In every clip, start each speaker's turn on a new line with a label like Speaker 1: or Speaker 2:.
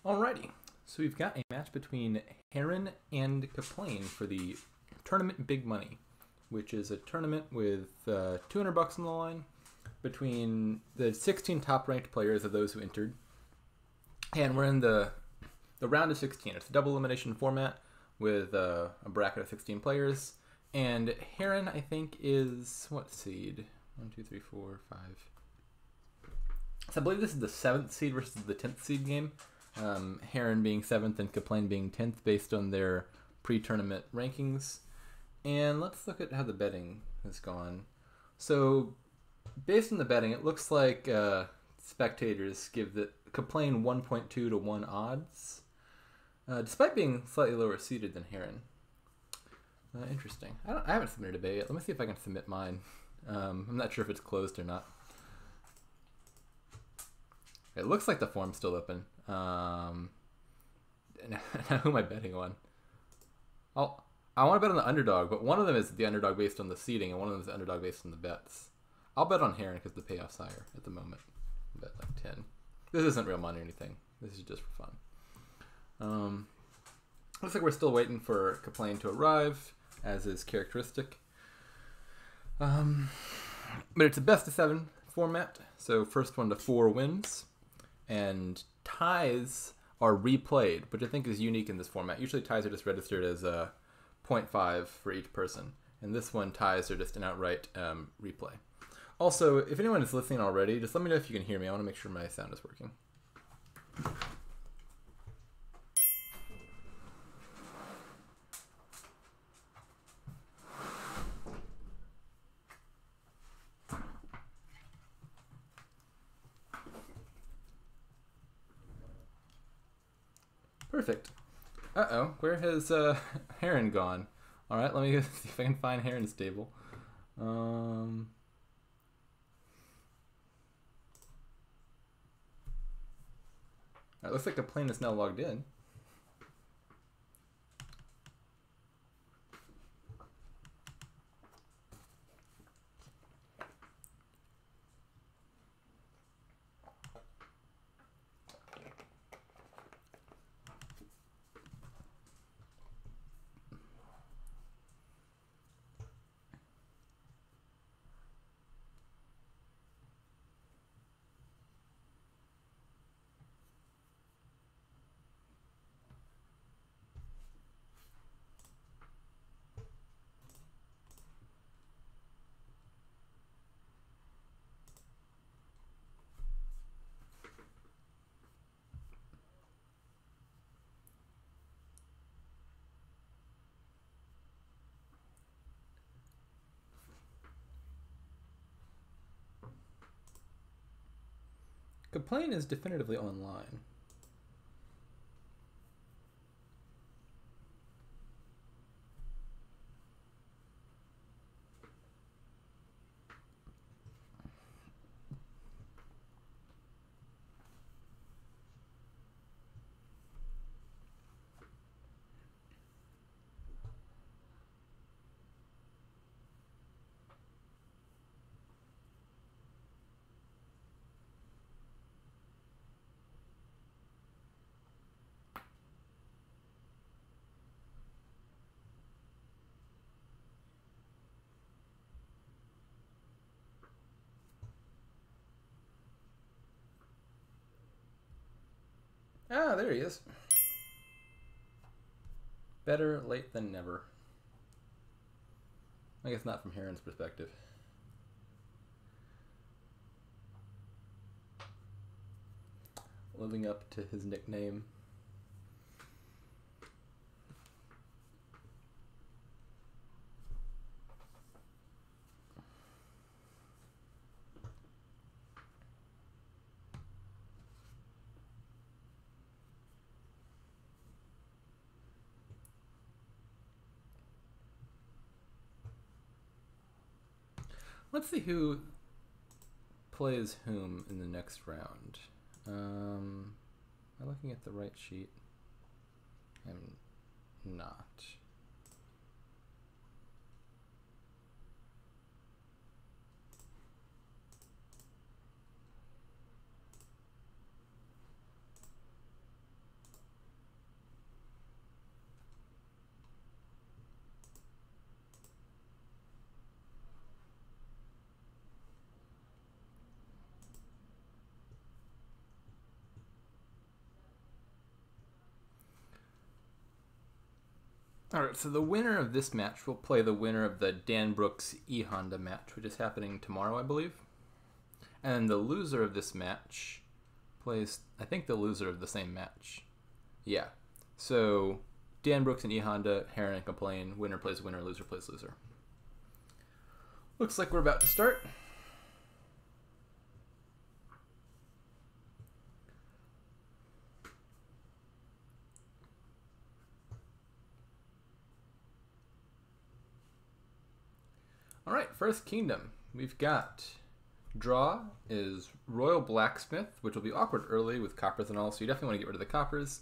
Speaker 1: Alrighty, so we've got a match between Heron and Kaplane for the tournament Big Money, which is a tournament with $200 on the line between the 16 top-ranked players of those who entered. And we're in the round of 16. It's a double elimination format with a bracket of 16 players. And Heron, I think, is what seed? 1, 2, 3, 4, 5. So I believe this is the 7th seed versus the 10th seed game. Heron being 7th and Kaplane being 10th based on their pre-tournament rankings. And let's look at how the betting has gone. So based on the betting, it looks like spectators give the Kaplane 1.2 to 1 odds, despite being slightly lower seeded than Heron. Interesting. I haven't submitted a bet yet. Let me see if I can submit mine. I'm not sure if it's closed or not. It looks like the form's still open. Now who am I betting on? I want to bet on the underdog, but one of them is the underdog based on the seeding, and one of them is the underdog based on the bets. I'll bet on Heron because the payoff's higher at the moment. I'll bet like 10. This isn't real money or anything. This is just for fun. Looks like we're still waiting for Kaplane to arrive, as is characteristic. But it's a best of 7 format, so first 1 to 4 wins. And ties are replayed, which I think is unique in this format. Usually ties are just registered as a 0.5 for each person. And this one, ties are just an outright replay. Also, if anyone is listening already, just let me know if you can hear me. I want to make sure my sound is working. Perfect. Uh-oh, where has Heron gone? Alright, let me see if I can find Heron's table. It looks like the plane is now logged in. Kaplane is definitively online. Ah, there he is. Better late than never. I guess not from Heron's perspective. Living up to his nickname. Let's see who plays whom in the next round. Am I looking at the right sheet? I'm not. All right, so the winner of this match will play the winner of the Dan Brooks E Honda match, which is happening tomorrow, I believe. And the loser of this match plays, I think, the loser of the same match. Yeah. So Dan Brooks and E Honda, Heron and Kaplane. Winner plays winner, loser plays loser. Looks like we're about to start. All right, first kingdom. We've got draw is Royal Blacksmith, which will be awkward early with coppers and all, so you definitely want to get rid of the coppers.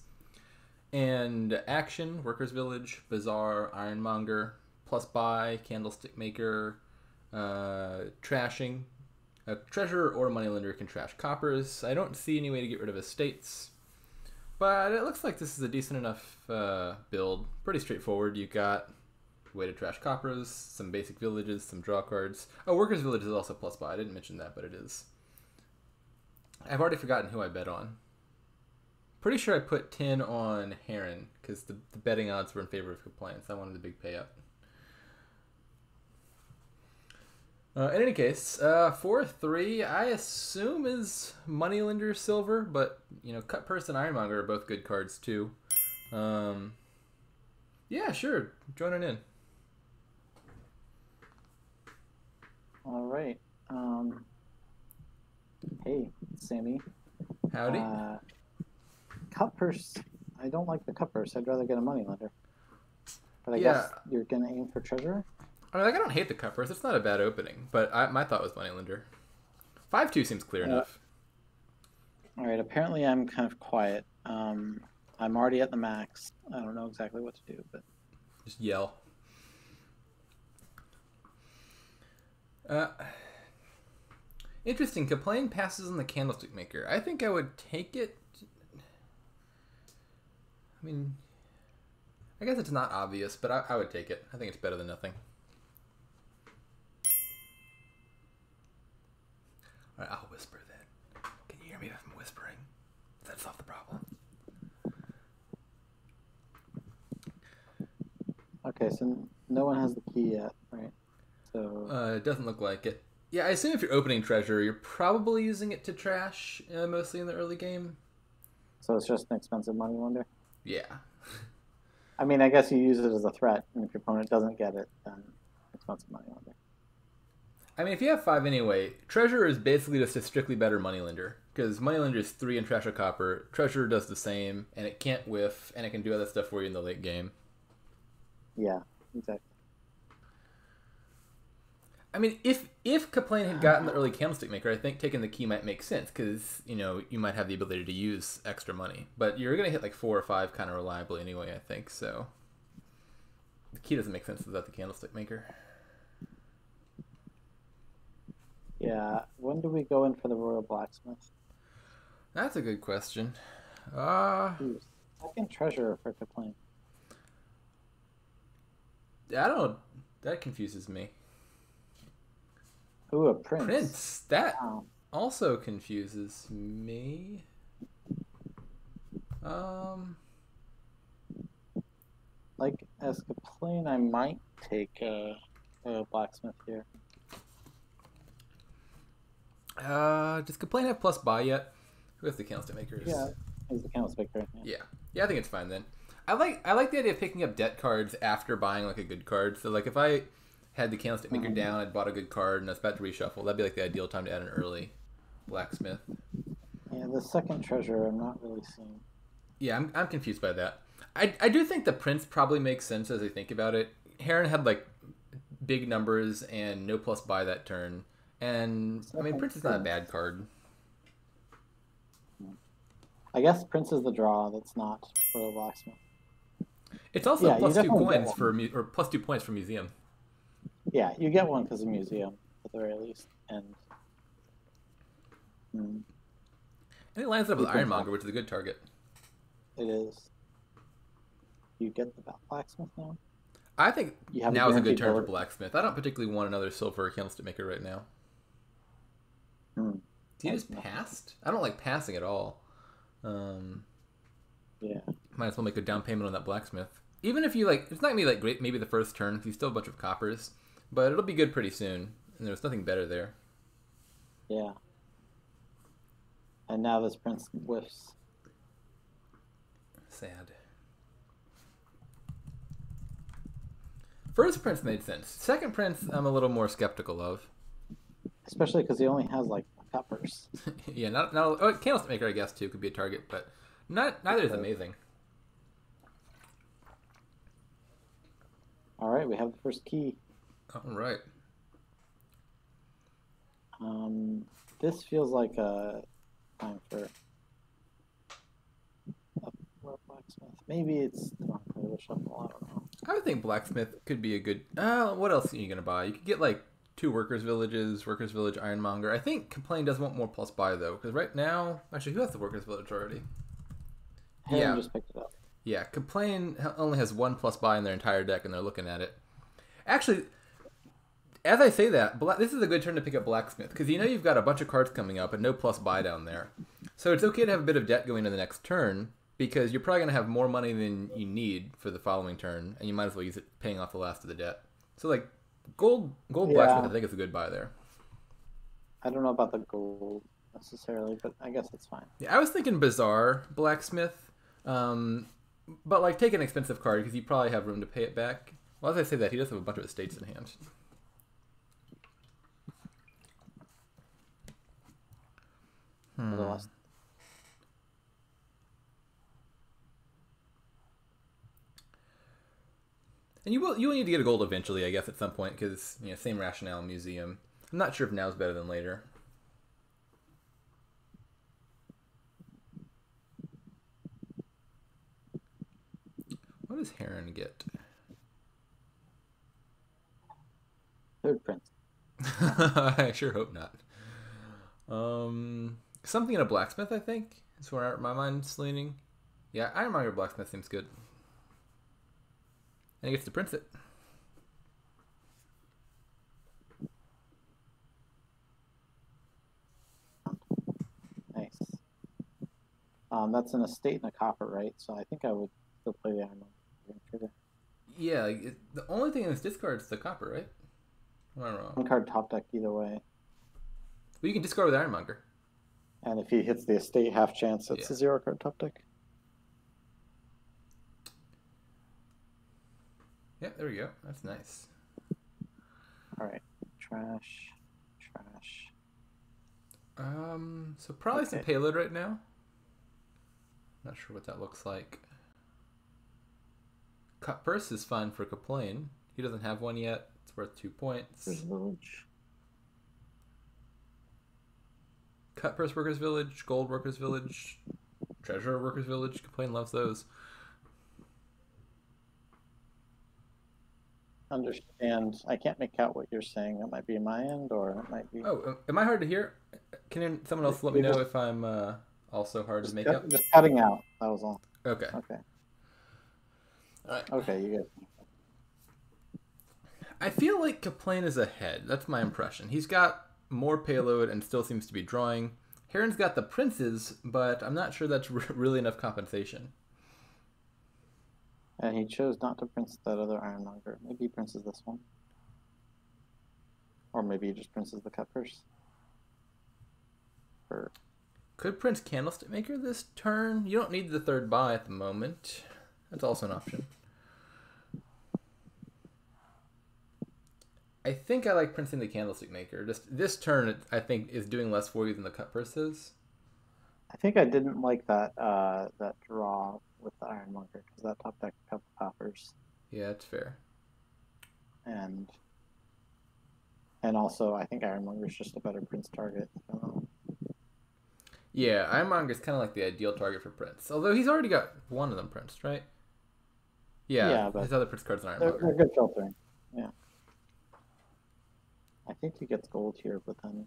Speaker 1: And action, Workers Village, Bazaar, Ironmonger, plus buy, Candlestick Maker, trashing. A treasurer or a moneylender can trash coppers. I don't see any way to get rid of estates, but it looks like this is a decent enough build. Pretty straightforward. You got way to trash coppers, some basic villages, some draw cards. Oh, Workers Village is also plus buy. I didn't mention that, but it is. I've already forgotten who I bet on. Pretty sure I put 10 on Heron because the betting odds were in favor of Kaplane. I wanted a big payout. In any case, 4-3, I assume is moneylender silver, but you know, cut purse and ironmonger are both good cards too. Yeah, sure, joining in.
Speaker 2: All right. Hey, SamE.
Speaker 1: Howdy.
Speaker 2: Cut purse. I don't like the cut purse. I'd rather get a moneylender. But I guess you're gonna aim for treasurer.
Speaker 1: I mean, like, I don't hate the cut purse. It's not a bad opening, but my thought was moneylender. 5-2 seems clear enough.
Speaker 2: All right. Apparently, I'm kind of quiet. I'm already at the max. I don't know exactly what to do, but
Speaker 1: just yell. Interesting. Kaplane passes on the Candlestick Maker. I think I would take it. I mean, I guess it's not obvious, but I would take it. I think it's better than nothing. All right, I'll whisper then. Can you hear me if I'm whispering? Does that solve the problem?
Speaker 2: okay. So no one has the key yet, right? So
Speaker 1: it doesn't look like it. Yeah, I assume if you're opening treasure, you're probably using it to trash, mostly in the early game.
Speaker 2: So it's just an expensive moneylender?
Speaker 1: Yeah.
Speaker 2: I mean, I guess you use it as a threat, and if your opponent doesn't get it, then expensive moneylender.
Speaker 1: I mean, if you have 5 anyway, treasure is basically just a strictly better moneylender. Because moneylender is 3 and trash a copper. Treasure does the same, and it can't whiff, and it can do other stuff for you in the late game.
Speaker 2: Yeah, exactly.
Speaker 1: I mean, if Kaplane had gotten the early Candlestick Maker, I think taking the key might make sense, because, you know, you might have the ability to use extra money. But you're going to hit like 4 or 5 kind of reliably anyway, I think, so the key doesn't make sense without the Candlestick Maker.
Speaker 2: Yeah, when do we go in for the Royal Blacksmith?
Speaker 1: That's a good question.
Speaker 2: Ooh, second treasurer for Kaplane.
Speaker 1: I don't know. That confuses me.
Speaker 2: Ooh, a prince.
Speaker 1: Prince. That also confuses me.
Speaker 2: Like, as Kaplane, I might take a blacksmith here.
Speaker 1: Does Kaplane have plus buy yet? Who has the Candlestick Makers?
Speaker 2: Yeah, he's the Candlestick Maker.
Speaker 1: Yeah, I think it's fine then. I like the idea of picking up debt cards after buying like a good card. So like if I had the Candlestick Maker down, I'd bought a good card and I was about to reshuffle. That'd be like the ideal time to add an early blacksmith.
Speaker 2: Yeah, the second treasurer I'm not really seeing.
Speaker 1: Yeah, I'm confused by that. I do think the Prince probably makes sense as I think about it. Heron had like big numbers and no plus buy that turn. And I mean, Prince is not a bad card.
Speaker 2: I guess Prince is the draw. That's not for the blacksmith.
Speaker 1: It's also plus 2 coins or plus 2 points for museum.
Speaker 2: Yeah, you get one because of museum at the very least, and
Speaker 1: it lines up with Ironmonger, which is a good target.
Speaker 2: It is. You get the blacksmith now.
Speaker 1: I think now is a good turn for blacksmith. I don't particularly want another silver Candlestick Maker right now. He just passed? I don't like passing at all.
Speaker 2: Yeah.
Speaker 1: Might as well make a down payment on that blacksmith. even if you like, it's not gonna be like great. Maybe the first turn, 'cause you still have a bunch of coppers, but it'll be good pretty soon. And there's nothing better there.
Speaker 2: Yeah. And now this prince whiffs.
Speaker 1: Sad. First prince made sense. Second prince, I'm a little more skeptical of.
Speaker 2: Especially because he only has like coppers.
Speaker 1: Yeah, not oh, candlestick maker, I guess too could be a target, but neither is amazing.
Speaker 2: All right, we have the first key.
Speaker 1: All right.
Speaker 2: This feels like a time for a blacksmith. Maybe it's the wrong part of the shuffle. I don't know.
Speaker 1: I would think blacksmith could be a good. What else are you gonna buy? You could get like 2 workers' villages, workers' village, ironmonger. I think Kaplane does want more plus buy though, because right now, actually, who has the workers' village already?
Speaker 2: Heron just picked it up.
Speaker 1: Yeah, Kaplane only has 1 plus buy in their entire deck, and they're looking at it. Actually, as I say that, this is a good turn to pick up blacksmith, because you know you've got a bunch of cards coming up and no plus buy down there. So it's okay to have a bit of debt going into the next turn, because you're probably going to have more money than you need for the following turn, and you might as well use it paying off the last of the debt. So like gold blacksmith, I think is a good buy there.
Speaker 2: I don't know about the gold necessarily, but I guess it's fine.
Speaker 1: Yeah, I was thinking bazaar blacksmith, but like take an expensive card because you probably have room to pay it back. Well, as I say that, he does have a bunch of estates in hand. And you will need to get a gold eventually, I guess, at some point, because same rationale museum. I'm not sure if now's better than later. What does Heron get?
Speaker 2: Third prince.
Speaker 1: I sure hope not. Something in a blacksmith, I think, is where my mind's leaning. Yeah, ironmonger blacksmith seems good. And he gets to print it.
Speaker 2: Nice. That's an estate and a copper, right? So I think I would still play the ironmonger.
Speaker 1: Yeah, the only thing in this discard is the copper, right? Am I wrong?
Speaker 2: 1 card top deck either way.
Speaker 1: Well, you can discard with ironmonger.
Speaker 2: And if he hits the estate, half chance, it's a 0 card top deck.
Speaker 1: Yeah, there we go. That's nice.
Speaker 2: All right, trash.
Speaker 1: So probably some payload right now. Not sure what that looks like. Cut purse is fine for Kaplane. He doesn't have one yet. It's worth 2 points.
Speaker 2: There's village.
Speaker 1: Cut purse workers village, gold workers village, treasure workers village. Kaplane loves those.
Speaker 2: Understand. I can't make out what you're saying. It might be my end, or it might be.
Speaker 1: Oh, am I hard to hear? Can someone else let me know if I'm also hard to make out?
Speaker 2: Just cutting out. That was all.
Speaker 1: Okay.
Speaker 2: Okay.
Speaker 1: All right.
Speaker 2: Okay, you good.
Speaker 1: I feel like Kaplane is ahead. That's my impression. He's got more payload and still seems to be drawing. Heron's got the princes, but I'm not sure that's really enough compensation.
Speaker 2: And he chose not to prince that other ironmonger. Maybe he princes this one. Or maybe he just princes the cut purse.
Speaker 1: Could Prince Candlestick Maker this turn? You don't need the 3rd buy at the moment. That's also an option. I think I like printing the Candlestick Maker. Just this turn, I think, is doing less for you than the cut purse is.
Speaker 2: I think I didn't like that that draw with the ironmonger because that top deck a couple coppers.
Speaker 1: Yeah, that's fair.
Speaker 2: And also, I think ironmonger is just a better prince target.
Speaker 1: Yeah, ironmonger is kind of like the ideal target for prince. Although he's already got one of them princed, right? Yeah, but his other prince cards are ironmonger.
Speaker 2: They're good filtering. Yeah. I think he gets gold here, but then,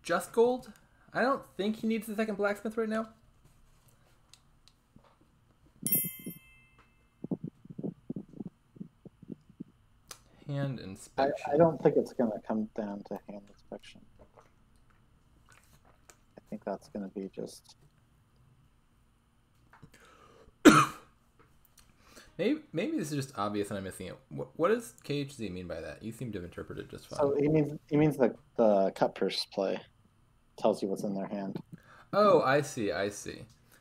Speaker 1: just gold? I don't think he needs the 2nd blacksmith right now. Hand inspection.
Speaker 2: I don't think it's going to come down to hand inspection. I think that's going to be just
Speaker 1: Maybe this is just obvious and I'm missing it. What does KHZ mean by that? You seem to have interpreted it just fine.
Speaker 2: So he means the cut purse play tells you what's in their hand.
Speaker 1: Oh, I see.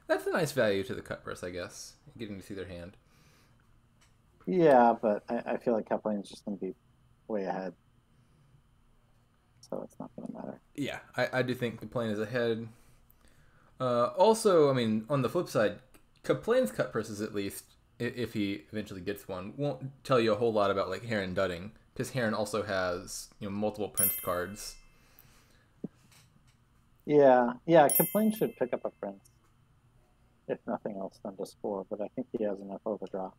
Speaker 1: That's a nice value to the cut purse, I guess. Getting to see their hand.
Speaker 2: Yeah, but I feel like Kaplane is just going to be way ahead. So it's not going to matter.
Speaker 1: Yeah, I do think Kaplane is ahead. Also, I mean, on the flip side, Kaplane's cut purses, at least, if he eventually gets one, won't tell you a whole lot about like Heron dudding, because Heron also has multiple prince cards.
Speaker 2: Yeah, Kaplane should pick up a prince, if nothing else than to score. But I think he has enough overdraw.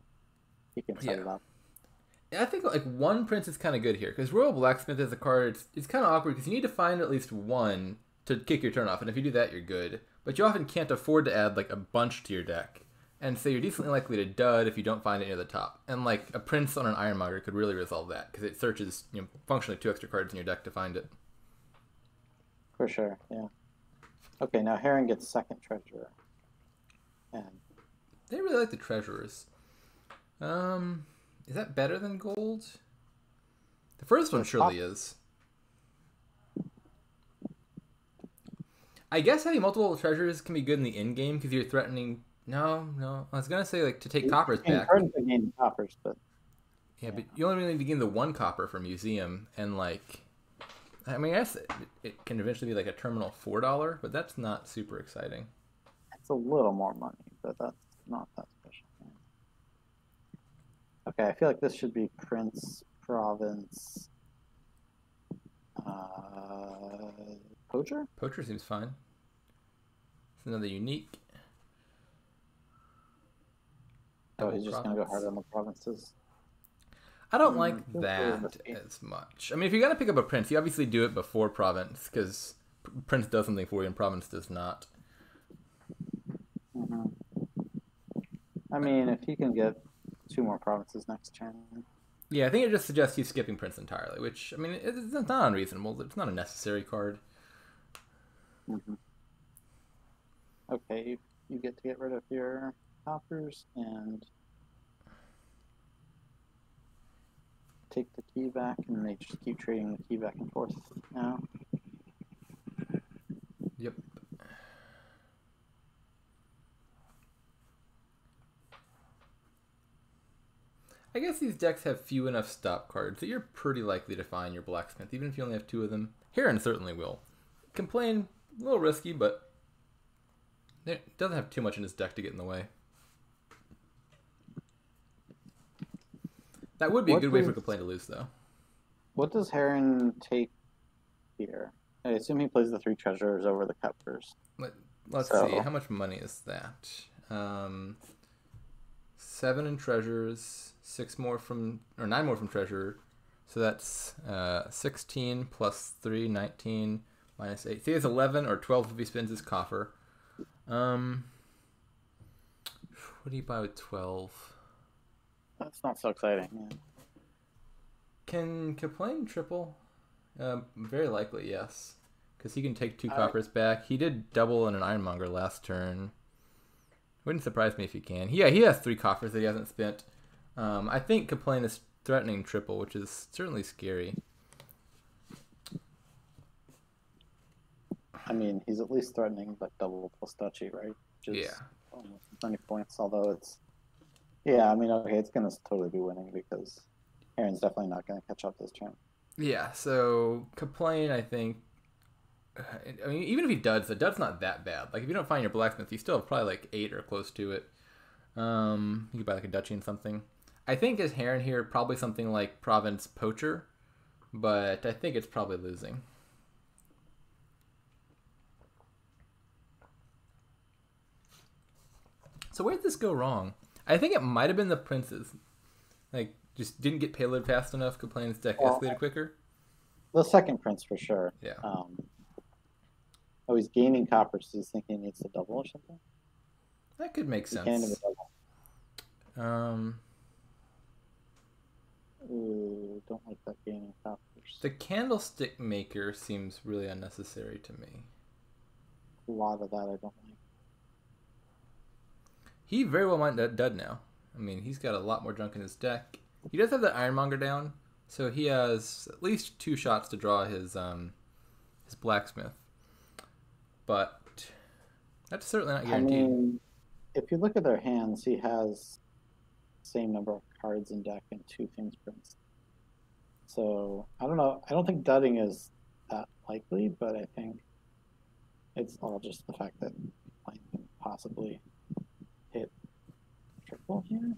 Speaker 2: He can set it up.
Speaker 1: I think like one prince is kind of good here because Royal Blacksmith as a card, it's kind of awkward because you need to find at least one to kick your turn off, and if you do that, you're good. But you often can't afford to add like a bunch to your deck, and so you're decently likely to dud if you don't find it near the top. And like a prince on an Ironmonger could really resolve that because it searches functionally 2 extra cards in your deck to find it.
Speaker 2: For sure, yeah. Okay, now Heron gets second treasurer, and
Speaker 1: they really like the treasurers. Is that better than gold? The first one surely is. I guess having multiple treasures can be good in the end game because you're threatening. No. I was gonna say like to take coppers back.
Speaker 2: Hard to gain coppers, but
Speaker 1: yeah, but you only really need to gain the 1 copper from museum, and like, I mean, I guess it can eventually be like a terminal $4, but that's not super exciting.
Speaker 2: It's a little more money, but that's not that special. Okay, I feel like this should be Prince, Province, Poacher?
Speaker 1: Poacher seems fine. It's another unique.
Speaker 2: Oh, he's just going to go hard on the provinces.
Speaker 1: I don't like that as much. I mean, if you're going to pick up a Prince, you obviously do it before Province, because Prince does something for you and Province does not.
Speaker 2: Mm-hmm. I mean, if he can get 2 more provinces next turn.
Speaker 1: Yeah, I think it just suggests you skipping Prince entirely, which, I mean, it's not unreasonable. It's not a necessary card.
Speaker 2: Mm-hmm. Okay, you get to get rid of your coppers and take the key back, and they just keep trading the key back and forth now.
Speaker 1: Yep. I guess these decks have few enough stop cards that you're pretty likely to find your Blacksmith, even if you only have 2 of them. Heron certainly will. Kaplane, a little risky, but it doesn't have too much in his deck to get in the way. That would be a good way for Kaplane to lose, though.
Speaker 2: What does Heron take here? I assume he plays the 3 treasures over the coppers.
Speaker 1: Let's see. How much money is that? 7 in treasures, 9 more from treasure. So that's 16 plus 3, 19 minus 8. See, it's 11 or 12 if he spends his coffer. What do you buy with 12?
Speaker 2: That's not so exciting. Yeah.
Speaker 1: Can Kaplane triple? Very likely, yes. Because he can take 2 coppers back. He did double in an Ironmonger last turn. Wouldn't surprise me if he can. Yeah, he has 3 coffers that he hasn't spent. I think Kaplane is threatening triple, which is certainly scary.
Speaker 2: I mean, he's at least threatening like double plus duchy, right? Which is almost 20 points, although it's... Yeah, I mean, okay, it's going to totally be winning because Heron's definitely not going to catch up this turn.
Speaker 1: Yeah, so Kaplane, I think... I mean, even if he duds, the dud's not that bad. Like, if you don't find your Blacksmith, you still have probably like 8 or close to it. You could buy like a duchy and something. I think as Heron here, probably something like Province Poacher, but I think it's probably losing. So where did this go wrong? I think it might have been the princes. Like, just didn't get payload fast enough. Kaplane's deck escalated quicker.
Speaker 2: The second prince for sure.
Speaker 1: Yeah.
Speaker 2: He's gaining coppers. So he's thinking he needs to double or something.
Speaker 1: That could make sense.
Speaker 2: Don't like that gaining coppers.
Speaker 1: The candlestick maker seems really unnecessary to me.
Speaker 2: A lot of that I don't like.
Speaker 1: He very well might dud now. I mean, he's got a lot more junk in his deck. He does have the Ironmonger down, so he has at least 2 shots to draw his blacksmith. But that's certainly not guaranteed.
Speaker 2: I mean, if you look at their hands, he has the same number of cards in deck and 2 fingerprints. So I don't know. I don't think dudding is that likely, but I think it's all just the fact that Kaplane can possibly hit triple here.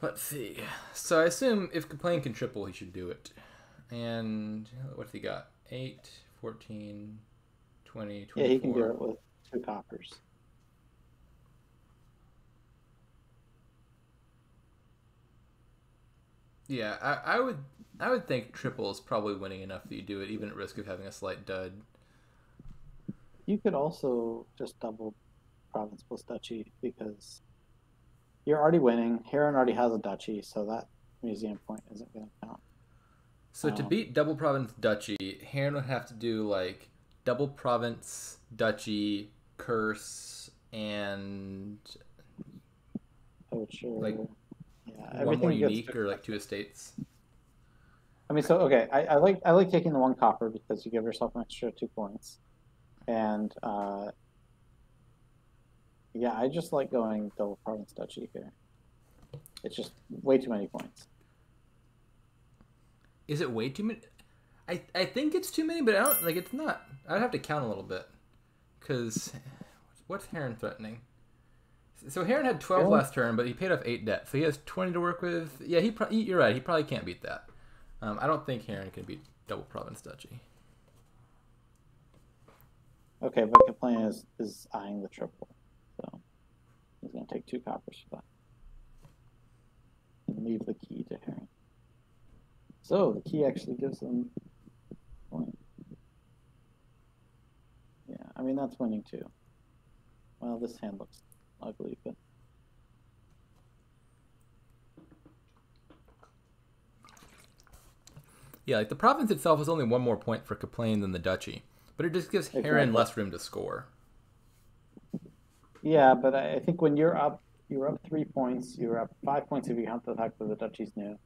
Speaker 1: Let's see. So I assume if Kaplane can triple, he should do it. And what's he got? 8, 14, 20, 24.
Speaker 2: Yeah, he can do it with 2 coppers.
Speaker 1: Yeah, I would think triple is probably winning enough that you do it, even at risk of having a slight dud.
Speaker 2: You could also just double province plus duchy because you're already winning. Heron already has a duchy, so that museum point isn't going to count.
Speaker 1: So to beat double province duchy, Heron would have to do like double province duchy curse and
Speaker 2: poacher.
Speaker 1: Like
Speaker 2: yeah,
Speaker 1: one more unique or like 2 estates.
Speaker 2: I mean, so okay, I like taking the 1 copper because you give yourself an extra 2 points, and yeah, I just like going double province duchy here. It's just way too many points.
Speaker 1: Is it way too many? I think it's too many, but I don't like. It's not. I'd have to count a little bit, because what's Heron threatening? So Heron had 12 last turn, but he paid off 8 debt, so he has 20 to work with. Yeah, you're right. He probably can't beat that. I don't think Heron can beat double province duchy.
Speaker 2: Okay, but Kaplane is eyeing the triple, so he's going to take 2 coppers for that. And leave the key to Heron. So the key actually gives them a point. Yeah, I mean, that's winning too. Well, this hand looks ugly, but...
Speaker 1: Yeah, like the province itself is only 1 more point for Kaplane than the duchy, but it just gives Heron less room to score.
Speaker 2: Yeah, but I think when you're up 3 points, you're up 5 points if you count the fact that the duchy's new.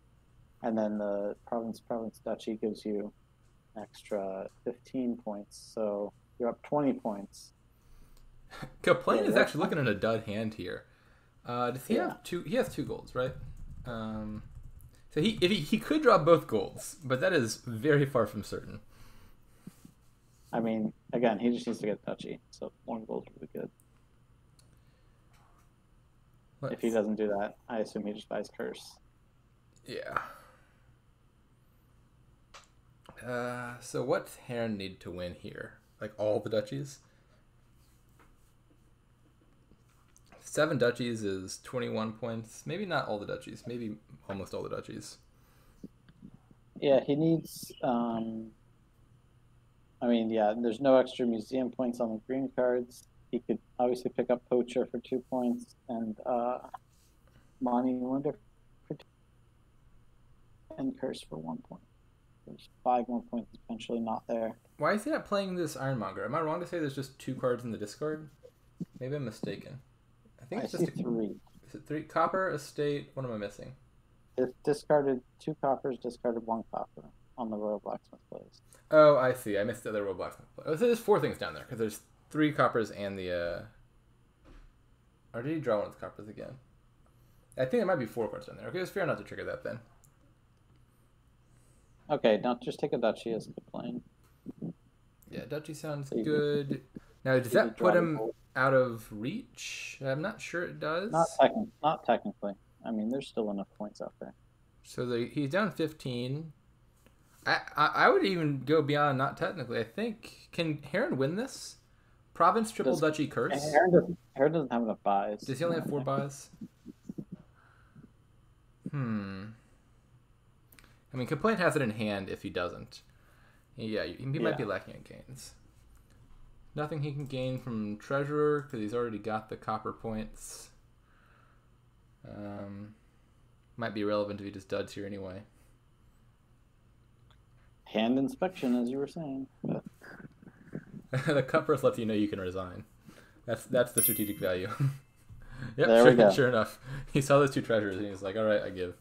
Speaker 2: And then the province duchy gives you an extra 15 points, so you're up 20 points.
Speaker 1: Kaplane is actually looking at a dud hand here. Does he have 2? He has 2 golds, right? So he could draw both golds, but that is very far from certain.
Speaker 2: I mean, again, he just needs to get duchy, so 1 gold would be good. If he doesn't do that, I assume he just buys curse.
Speaker 1: Yeah. So what's Heron need to win here? Like all the duchies? 7 duchies is 21 points. Maybe not all the duchies. Maybe almost all the duchies.
Speaker 2: Yeah, he needs... I mean, yeah, there's no extra museum points on the green cards. He could obviously pick up Poacher for 2 points and Money Wonder for 2 and Curse for 1 point. There's 5 more points potentially not there.
Speaker 1: Why is he not playing this Ironmonger? Am I wrong to say there's just 2 cards in the discard? Maybe I'm mistaken. I think it's just
Speaker 2: 3.
Speaker 1: Is it 3? Copper, estate, what am I missing?
Speaker 2: It discarded 2 coppers, discarded 1 copper on the Royal Blacksmith plays.
Speaker 1: Oh, I see. I missed the other Royal Blacksmith play. Oh, so there's 4 things down there, because there's 3 coppers and the... Or did he draw 1 of the coppers again? I think there might be 4 cards down there. Okay, it's fair enough to trigger that then.
Speaker 2: Okay, now just take a duchy as Kaplane.
Speaker 1: Yeah, duchy sounds good. Now, does that put him out of reach? I'm not sure it does.
Speaker 2: Not technically. I mean, there's still enough points out there.
Speaker 1: So he's down 15. I would even go beyond not technically. I think, can Heron win this? Province, triple duchy, curse?
Speaker 2: Heron doesn't have enough buys.
Speaker 1: Does he only have 4 buys? I mean, Kaplane has it in hand if he doesn't. Yeah, he might be lacking in gains. Nothing he can gain from Treasurer because he's already got the copper points. Might be irrelevant if he just duds here anyway.
Speaker 2: Hand inspection, as you were saying. But...
Speaker 1: The coppers lets you know you can resign. That's the strategic value. Yep,
Speaker 2: There we go.
Speaker 1: sure enough. He saw those two treasures and he was like, all right, I give.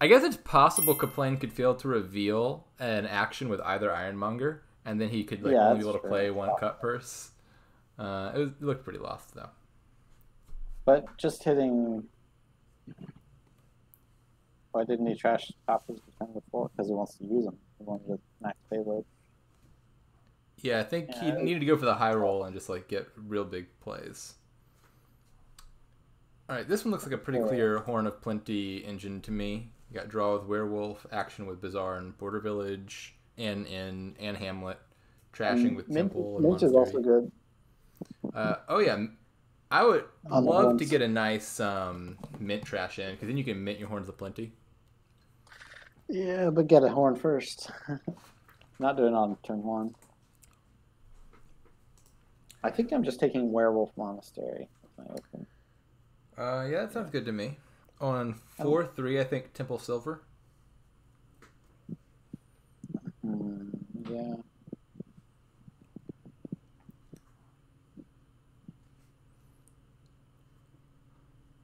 Speaker 1: I guess it's possible Kaplane could fail to reveal an action with either Ironmonger, and then he could only be able to play one cut purse. It looked pretty lost, though.
Speaker 2: But just hitting... Why didn't he trash coppers before? Because he wants to use them. He wanted to max payload.
Speaker 1: Yeah, I think he needed to go for the high roll and just get real big plays. All right, this one looks like a pretty clear Horn of Plenty engine to me. You got draw with Werewolf, action with Bazaar and Border Village, and Hamlet, trashing with Temple.
Speaker 2: Mint is also good.
Speaker 1: Oh yeah, I would love to get a nice mint trash in, because then you can mint your Horns of Plenty.
Speaker 2: Yeah, but get a horn first. Not doing it on turn 1. I think I'm just taking Werewolf Monastery.
Speaker 1: Yeah, that sounds good to me. On 4/3, I think Temple Silver.
Speaker 2: Yeah.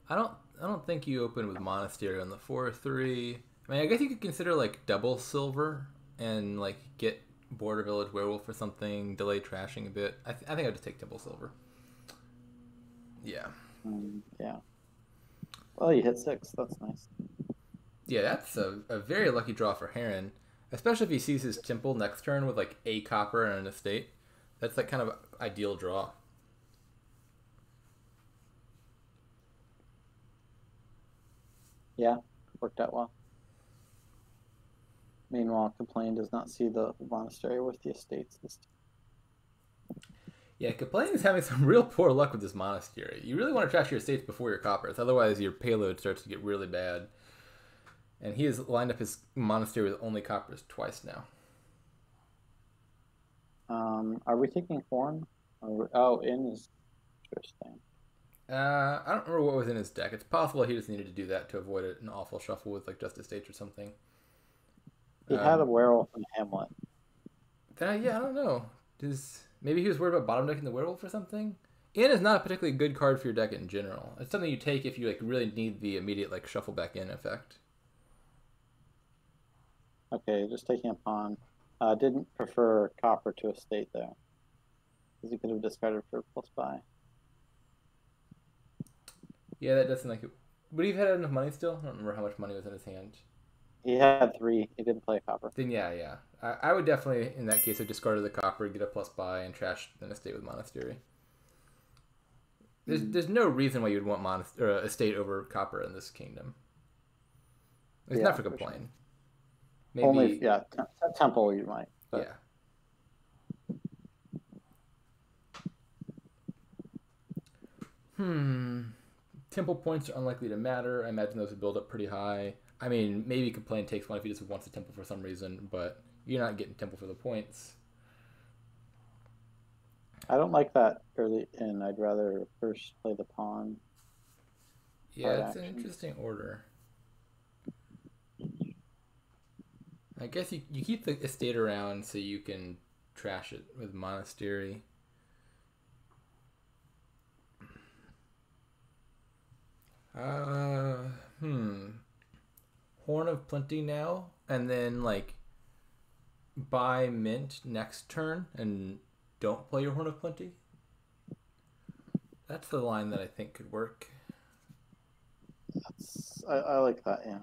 Speaker 1: I don't think you open with Monastery on the 4/3. I mean, I guess you could consider double silver and get Border Village Werewolf or something, delay trashing a bit. I think I'd just take Temple Silver. Yeah.
Speaker 2: Yeah. Well, you hit 6. That's nice.
Speaker 1: Yeah, that's a very lucky draw for Heron, especially if he sees his Temple next turn with a copper and an estate. That's kind of ideal draw.
Speaker 2: Yeah, worked out well. Meanwhile, Kaplane does not see the monastery with the estates this time.
Speaker 1: Yeah, Kaplane is having some real poor luck with this monastery. You really want to trash your estates before your coppers, otherwise your payload starts to get really bad. And he has lined up his monastery with only coppers twice now.
Speaker 2: Are we taking Horn? In is interesting.
Speaker 1: I don't remember what was in his deck. It's possible he just needed to do that to avoid an awful shuffle with just estates or something.
Speaker 2: He had a Werewolf and Hamlet.
Speaker 1: Yeah, I don't know. Maybe he was worried about bottom decking the Werewolf or something? In is not a particularly good card for your deck in general. It's something you take if you really need the immediate shuffle back in effect.
Speaker 2: Okay, just taking a pawn. Didn't prefer copper to estate there, because he could have discarded for +5.
Speaker 1: Yeah, that doesn't it. Would he have had enough money still? I don't remember how much money was in his hand.
Speaker 2: He had 3. He didn't play copper.
Speaker 1: Then yeah. I would definitely, in that case, have discarded the copper, get a +5, and trash an estate with Monastery. There's no reason why you'd want estate over copper in this kingdom. It's not for Kaplane. Sure. Maybe,
Speaker 2: only, Temple you might. But.
Speaker 1: Yeah. Temple points are unlikely to matter. I imagine those would build up pretty high. I mean, maybe Kaplane takes one if he just wants a Temple for some reason, but you're not getting Temple for the points.
Speaker 2: I don't like that early in. I'd rather first play the pawn.
Speaker 1: Yeah, it's an interesting order. I guess you keep the estate around so you can trash it with Monastery. Horn of Plenty now, and then buy mint next turn and don't play your Horn of Plenty. That's the line that I think could work.
Speaker 2: I like that, yeah.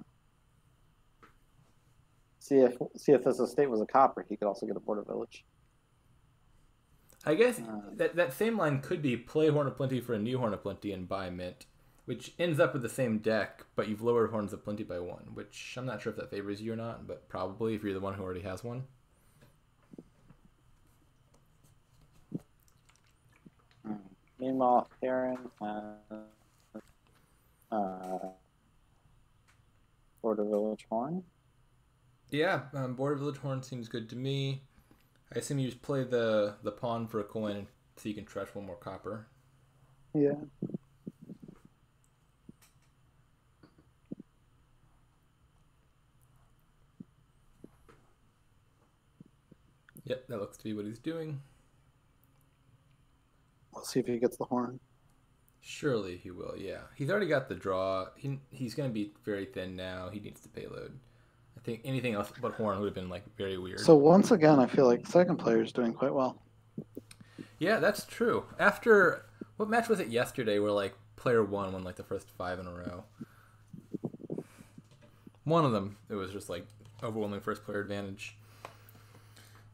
Speaker 2: See if this estate was a copper, he could also get a Border Village.
Speaker 1: I guess that same line could be play Horn of Plenty for a new Horn of Plenty and buy mint, which ends up with the same deck, but you've lowered Horns of Plenty by 1, which I'm not sure if that favors you or not, but probably if you're the one who already has one.
Speaker 2: Meanwhile, Heron has Border Village Horn.
Speaker 1: Yeah, Border Village Horn seems good to me. I assume you just play the pawn for a coin so you can trash one more copper.
Speaker 2: Yeah. Yep,
Speaker 1: that looks to be what he's doing.
Speaker 2: Let's see if he gets the horn.
Speaker 1: Surely he will, yeah. He's already got the draw. He's going to be very thin now. He needs the payload. I think anything else but horn would have been like very weird.
Speaker 2: So once again, I feel like second player is doing quite well.
Speaker 1: Yeah, that's true. After, what match was it yesterday where like player one won like the first 5 in a row? One of them, it was just like overwhelming first player advantage.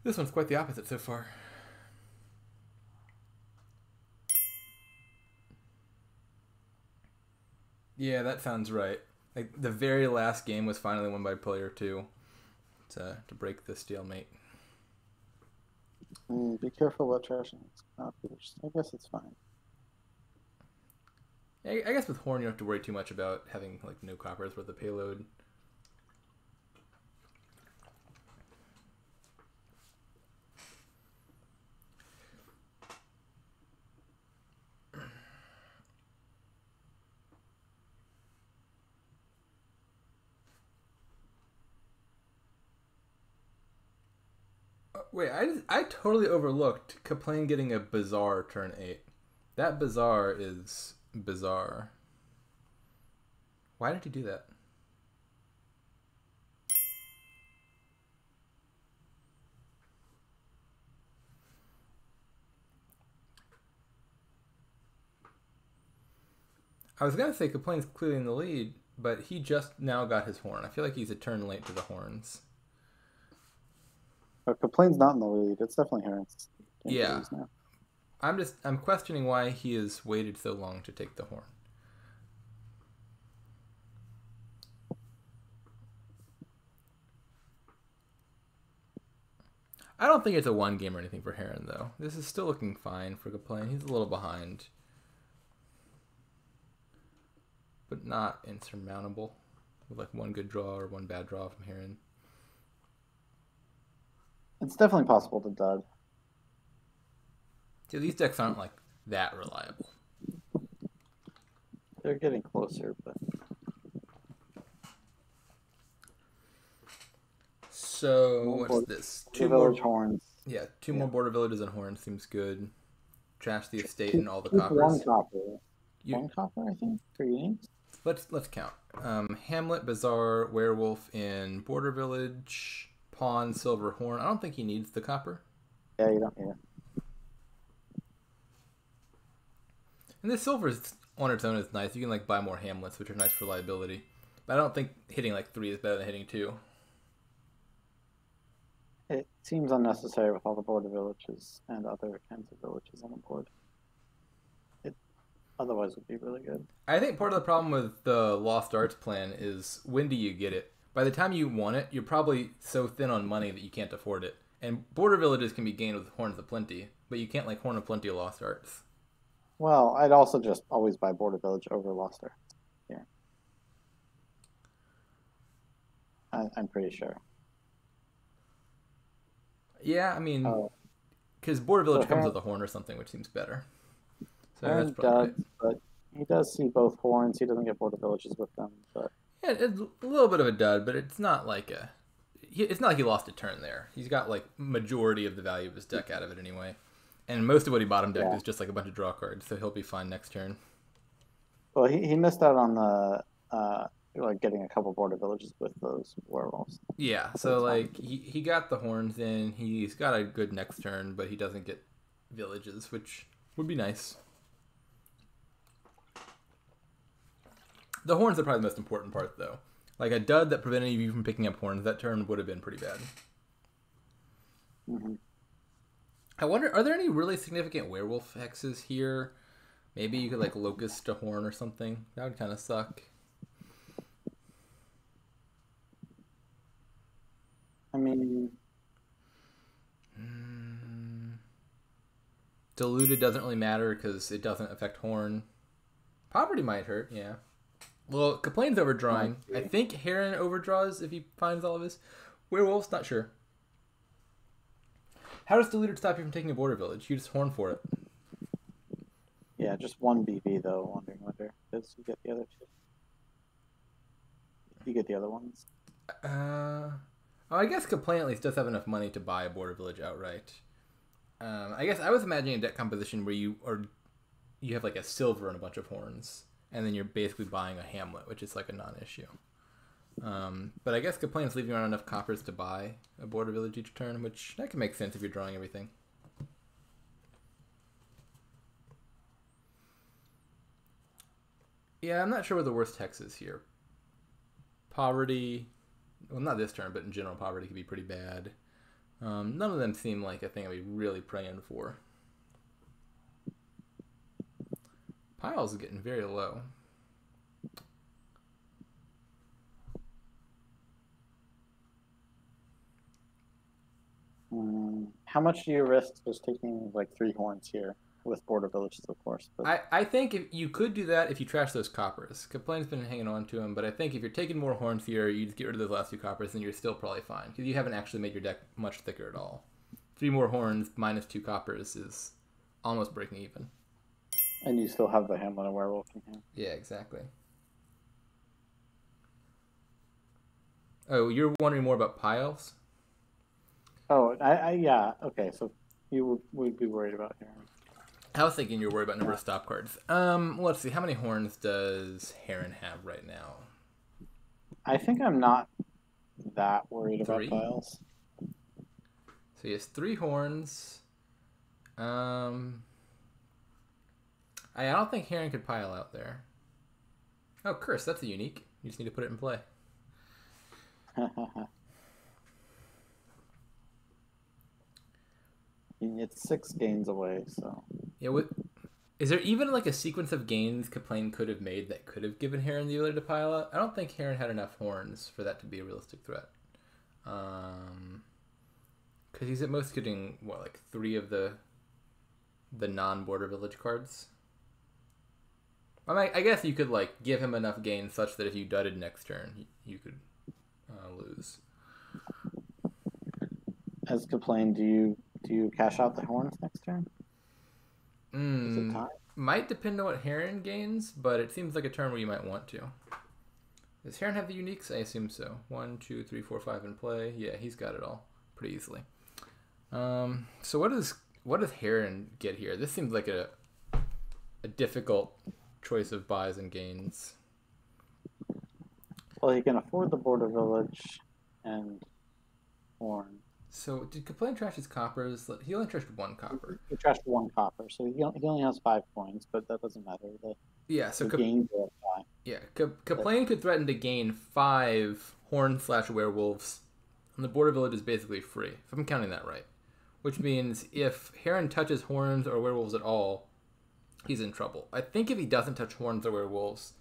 Speaker 1: This one's quite the opposite so far. Yeah, that sounds right. Like the very last game was finally won by player 2 to break the stalemate.
Speaker 2: Be careful about trashing copies. I guess it's fine.
Speaker 1: I guess with horn you don't have to worry too much about having like no coppers with the payload. Wait, I totally overlooked Kaplane getting a bizarre turn 8. That bizarre is bizarre. Why did he do that? I was going to say Kaplane's clearly in the lead, but he just now got his horn. I feel like he's a turn late to the horns.
Speaker 2: But Kaplane's not in the lead. It's definitely Heron's.
Speaker 1: Yeah. I'm questioning why he has waited so long to take the horn. I don't think it's a one game or anything for Heron though. This is still looking fine for Kaplane. He's a little behind. But not insurmountable. With like one good draw or one bad draw from Heron.
Speaker 2: It's definitely possible to dud.
Speaker 1: See, these decks aren't like that reliable.
Speaker 2: They're getting closer, but
Speaker 1: so what's this?
Speaker 2: Two more horns.
Speaker 1: Yeah, two more border villages and horns seems good. Trash the estate and all the
Speaker 2: Keep
Speaker 1: coppers.
Speaker 2: one copper. One copper, I think, for uniques.
Speaker 1: Let's count. Hamlet, Bazaar, Werewolf in Border Village, Pawn, Silver, Horn. I don't think he needs the copper.
Speaker 2: Yeah, you don't need it.
Speaker 1: And the silver on its own is nice. You can like buy more Hamlets, which are nice for liability. But I don't think hitting like 3 is better than hitting 2.
Speaker 2: It seems unnecessary with all the border villages and other kinds of villages on the board. It otherwise would be really good.
Speaker 1: I think part of the problem with the Lost Arts plan is when do you get it? By the time you want it, you're probably so thin on money that you can't afford it. And border villages can be gained with Horns of Plenty, but you can't like Horn of Plenty of Lost Arts.
Speaker 2: Well, I'd also just always buy border village over Lost Arts. Yeah. I'm pretty sure.
Speaker 1: Yeah, I mean, because border village comes with a horn or something, which seems better. So that's probably right.
Speaker 2: But he does see both horns. He doesn't get border villages with them. But
Speaker 1: yeah, it's a little bit of a dud, but it's not like it's not like he lost a turn there. He's got like majority of the value of his deck out of it anyway, and most of what he bottom decked is just like a bunch of draw cards, so he'll be fine next turn.
Speaker 2: Well, he missed out on the like getting a couple border villages with those werewolves.
Speaker 1: Yeah, so like he got the horns in. He's got a good next turn, but he doesn't get villages, which would be nice. The horns are probably the most important part, though. Like a dud that prevented you from picking up horns that turn would have been pretty bad.
Speaker 2: Mm-hmm.
Speaker 1: I wonder, are there any really significant werewolf hexes here? Maybe you could like locust a horn or something. That would kind of suck.
Speaker 2: I mean,
Speaker 1: diluted doesn't really matter because it doesn't affect horn. Poverty might hurt, yeah. Well, Kaplane's overdrawing. I think Heron overdraws if he finds all of his. Werewolf's not sure. How does diluted stop you from taking a border village? You just horn for it.
Speaker 2: Yeah, just one BB though. Wandering Wonder, because you get the other two. You get the other ones.
Speaker 1: I guess Kaplane at least does have enough money to buy a border village outright. I guess I was imagining a deck composition where you have like a silver and a bunch of horns, and then you're basically buying a hamlet, which is like a non-issue. But I guess Kaplane's leaving around enough coppers to buy a border village each turn, which that can make sense if you're drawing everything. Yeah, I'm not sure what the worst hex is here. Poverty, well, not this turn, but in general, poverty could be pretty bad. None of them seem like a thing I'd be really praying for. Piles are getting very low.
Speaker 2: How much do you risk just taking like 3 horns here with border villages, of course? But
Speaker 1: I think if you could do that if you trash those coppers. Kaplane's been hanging on to them, but I think if you're taking more horns here, you just get rid of those last 2 coppers, then you're still probably fine because you haven't actually made your deck much thicker at all. 3 more horns minus 2 coppers is almost breaking even.
Speaker 2: And you still have the hamlet and werewolf in here.
Speaker 1: Yeah, exactly. Oh, you're wondering more about piles?
Speaker 2: Oh, yeah. Okay, so you would be worried about here.
Speaker 1: I was thinking you were worried about number of stop cards. Let's see. How many horns does Heron have right now?
Speaker 2: I think I'm not that worried
Speaker 1: 3?
Speaker 2: about piles.
Speaker 1: So he has 3 horns. I don't think Heron could pile out there. Oh, Curse. That's a unique. You just need to put it in play.
Speaker 2: It's 6 gains away, so...
Speaker 1: Yeah, is there even like a sequence of gains Kaplane could have made that could have given Heron the ability to pile out? I don't think Heron had enough horns for that to be a realistic threat. Because he's at most getting, what, like 3 of the non-border village cards? I guess you could like give him enough gains such that if you dudded next turn, you could lose.
Speaker 2: As Kaplane, do you cash out the horns next turn? Is it time?
Speaker 1: Might depend on what Heron gains, but it seems like a turn where you might want to. Does Heron have the uniques? I assume so. 1, 2, 3, 4, 5 in play. Yeah, he's got it all pretty easily. So what does Heron get here? This seems like a difficult choice of buys and gains.
Speaker 2: Well, he can afford the border village and horn.
Speaker 1: So did Kaplane trash his coppers? He only trashed 1 copper.
Speaker 2: He trashed 1 copper, so he only has 5 coins, but that doesn't matter.
Speaker 1: So
Speaker 2: gains are 5.
Speaker 1: Yeah, Kaplane could threaten to gain 5 horn/werewolves, and the border village is basically free, if I'm counting that right. Which means if Heron touches horns or werewolves at all, he's in trouble. I think if he doesn't touch horns or werewolves,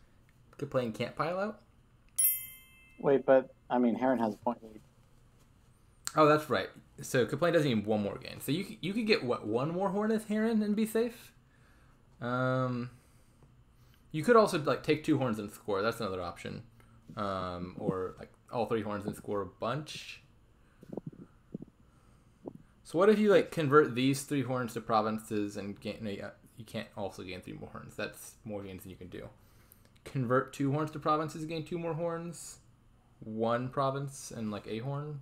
Speaker 1: Kaplane can't pile out.
Speaker 2: Wait, but I mean, Heron has a point lead.
Speaker 1: Oh, that's right. So Kaplane doesn't need 1 more gain. So you could get, what, 1 more horn as Heron and be safe? You could also like take 2 horns and score. That's another option. Or like all 3 horns and score a bunch. So what if you like convert these 3 horns to provinces and gain? No, you can't also gain 3 more horns. That's more gains than you can do. Convert 2 horns to provinces and gain 2 more horns. 1 province and like a horn.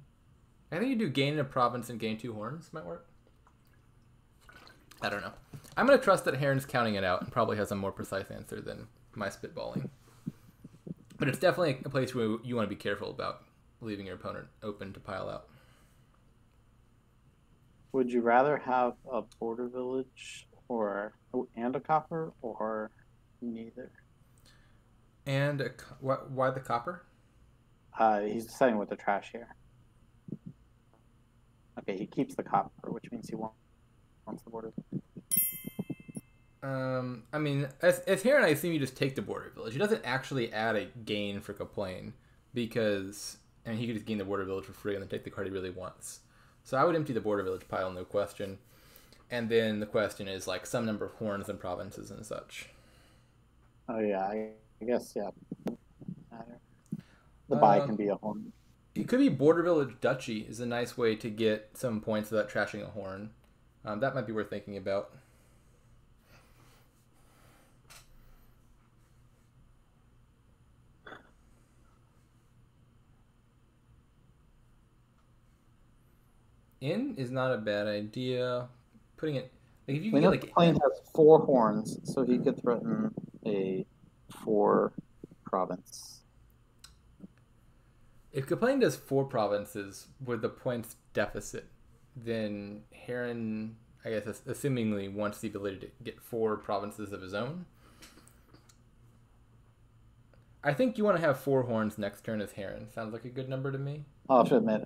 Speaker 1: I think you do gain a province and gain 2 horns. Might work. I don't know. I'm going to trust that Heron's counting it out and probably has a more precise answer than my spitballing. But it's definitely a place where you want to be careful about leaving your opponent open to pile out.
Speaker 2: Would you rather have a border village and a copper, or neither?
Speaker 1: And why the copper?
Speaker 2: He's deciding what to trash here. Okay, he keeps the copper, which means he wants the border.
Speaker 1: I mean, as Heron, I assume you just take the border village. He doesn't actually add a gain for Kaplane because, he could just gain the border village for free and then take the card he really wants. So I would empty the border village pile, no question. And then the question is like some number of horns and provinces and such.
Speaker 2: Oh yeah, I guess yeah. The buy can be a horn.
Speaker 1: It could be border village duchy is a nice way to get some points without trashing a horn. That might be worth thinking about. Inn is not a bad idea. putting it like if you
Speaker 2: We
Speaker 1: can
Speaker 2: know
Speaker 1: get like
Speaker 2: Kaplane has 4 horns, so he could threaten a 4 province.
Speaker 1: if Kaplane does 4 provinces with the points deficit, then Heron, I guess, assumingly wants the ability to get 4 provinces of his own. I think you want to have 4 horns next turn as Heron. Sounds like a good number to me.
Speaker 2: I'll have to admit,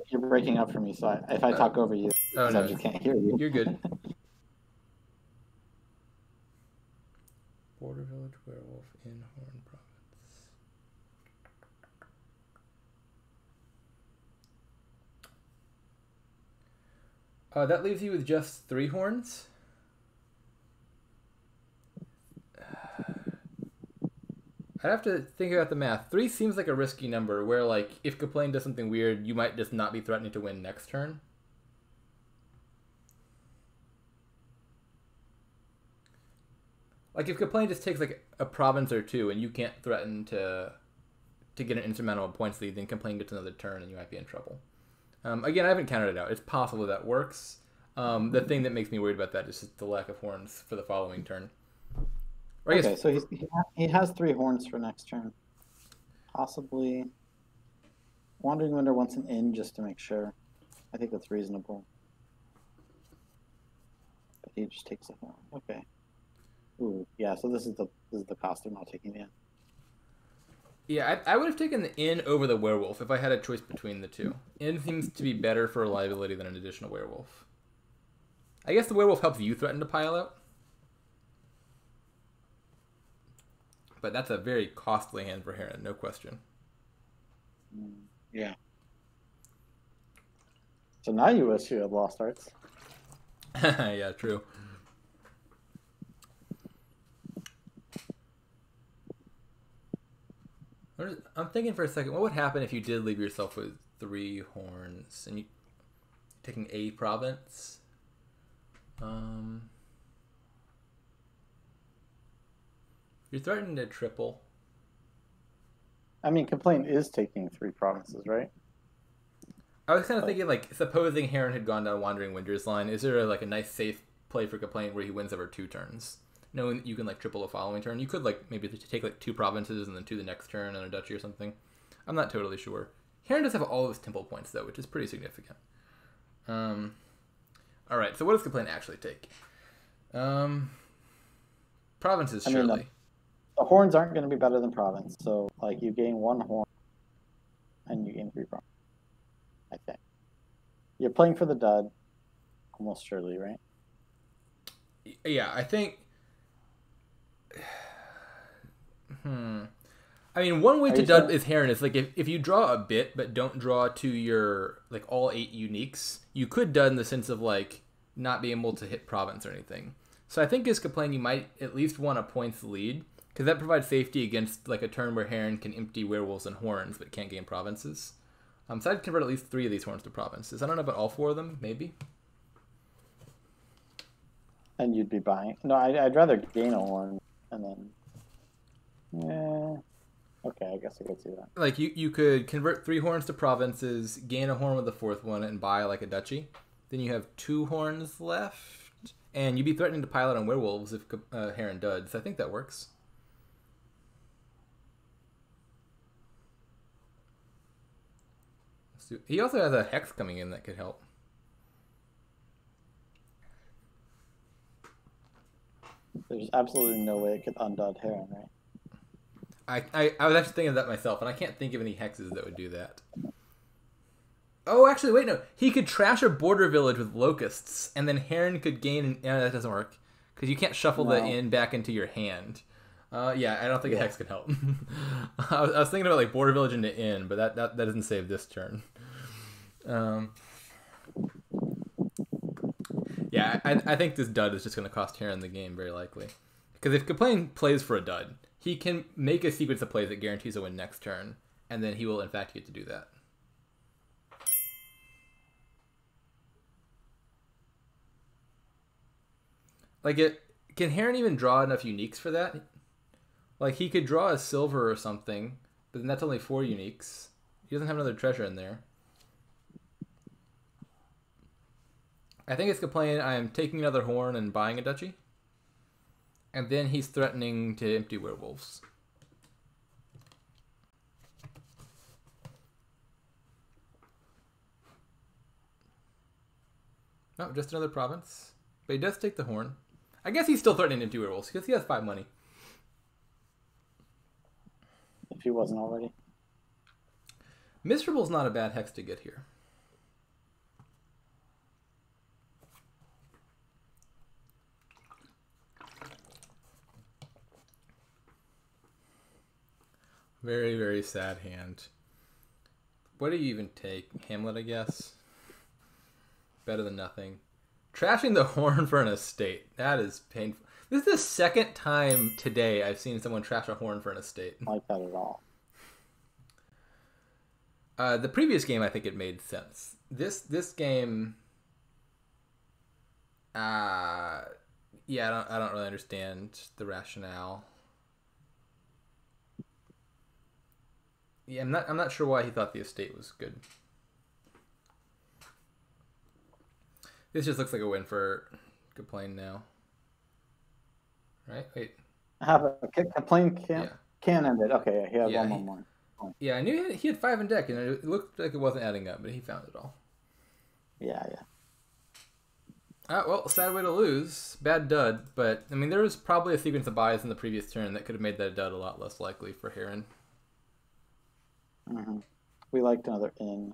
Speaker 2: you're breaking up for me, so if I talk over you,
Speaker 1: Oh no,
Speaker 2: I just can't hear you.
Speaker 1: You're good. Border Village Werewolf in Horn Province. That leaves you with just 3 horns. I'd have to think about the math. 3 seems like a risky number where, like, if Kaplane does something weird, you might just not be threatening to win next turn. Like, if Kaplane just takes, like, a province or 2 and you can't threaten to get an insurmountable points lead, then Kaplane gets another turn and you might be in trouble. Again, I haven't counted it out. It's possible that works. The thing that makes me worried about that is just the lack of horns for the following turn.
Speaker 2: Okay, so he has 3 horns for next turn. Possibly Wandering Winder wants an inn just to make sure. I think that's reasonable. But he just takes a horn. Okay. Ooh, yeah, so this is the cost of not taking the inn.
Speaker 1: Yeah, I would have taken the inn over the werewolf if I had a choice between the two. Inn seems to be better for reliability than an additional werewolf. I guess the werewolf helps you threaten to pile out. But that's a very costly hand for Heron, no question.
Speaker 2: Yeah. So now you wish you had Lost Arts.
Speaker 1: Yeah, true. I'm thinking for a second, what would happen if you did leave yourself with 3 horns and you taking a province? You're threatening to triple.
Speaker 2: I mean, Kaplane is taking 3 provinces, right?
Speaker 1: I was kind of thinking, like, supposing Heron had gone down Wandering Winter's line, is there a nice safe play for Kaplane where he wins over 2 turns? Knowing that you can, like, triple the following turn. You could, like, maybe take, like, 2 provinces and then 2 the next turn and a duchy or something. I'm not totally sure. Heron does have all of his temple points, though, which is pretty significant. Alright, so what does Kaplane actually take? Provinces, surely.
Speaker 2: I mean, the horns aren't going to be better than province, so, like, you gain 1 horn and you gain 3 provinces. I think. You're playing for the dud, almost surely, right?
Speaker 1: Yeah, I think... I mean, one way to dud is Heron is, like, if you draw a bit but don't draw to your, like, all 8 uniques, you could dud in the sense of, like, not being able to hit province or anything. So I think as Kaplane, you might at least want a points lead, because that provides safety against, like, a turn where Heron can empty werewolves and horns but can't gain provinces. So I'd convert at least 3 of these horns to provinces. I don't know about all 4 of them, maybe.
Speaker 2: And you'd be buying. No, I'd rather gain a horn and then. Yeah. Okay, I guess I could see that.
Speaker 1: Like, you could convert 3 horns to provinces, gain a horn with the 4th one, and buy, like, a duchy. Then you have 2 horns left, and you'd be threatening to pile out on werewolves if Heron duds. I think that works. He also has a hex coming in that could help.
Speaker 2: There's absolutely no way it could undud Heron, right?
Speaker 1: I was actually thinking of that myself, and I can't think of any hexes that would do that. Oh, actually, wait, no. He could trash a border village with locusts, and then Heron could gain... No, that doesn't work. Because you can't shuffle the inn back into your hand. Yeah, I don't think a hex could help. I was thinking about, like, border village into inn, but that doesn't save this turn. Yeah, I think this dud is just going to cost Heron the game, very likely. Because if Kaplane plays for a dud, he can make a sequence of plays that guarantees a win next turn, and then he will, in fact, get to do that. Like, can Heron even draw enough uniques for that? Like, he could draw a silver or something, but then that's only 4 uniques. He doesn't have another treasure in there. I think it's Kaplane. I am taking another horn and buying a duchy. And then he's threatening to empty werewolves. No, just another province. But he does take the horn. I guess he's still threatening to empty werewolves because he has 5 money.
Speaker 2: If he wasn't already.
Speaker 1: Miserable's not a bad hex to get here. Very, very sad hand. What do you even take? Hamlet, I guess? Better than nothing. Trashing the horn for an estate. That is painful. This is the second time today I've seen someone trash a horn for an estate.
Speaker 2: I like that at all.
Speaker 1: The previous game, I think it made sense. This game... yeah, I don't really understand the rationale. Yeah, I'm not sure why he thought the estate was good. This just looks like a win for Kaplane now. Right? Wait.
Speaker 2: Kaplane can end it. Okay, he has
Speaker 1: Yeah,
Speaker 2: one more.
Speaker 1: Yeah, I knew he had 5 in deck, and it looked like it wasn't adding up, but he found it all.
Speaker 2: Yeah.
Speaker 1: Well, sad way to lose. Bad dud, but, I mean, there was probably a sequence of buys in the previous turn that could have made that dud a lot less likely for Heron.
Speaker 2: Mm-hmm. We liked another in.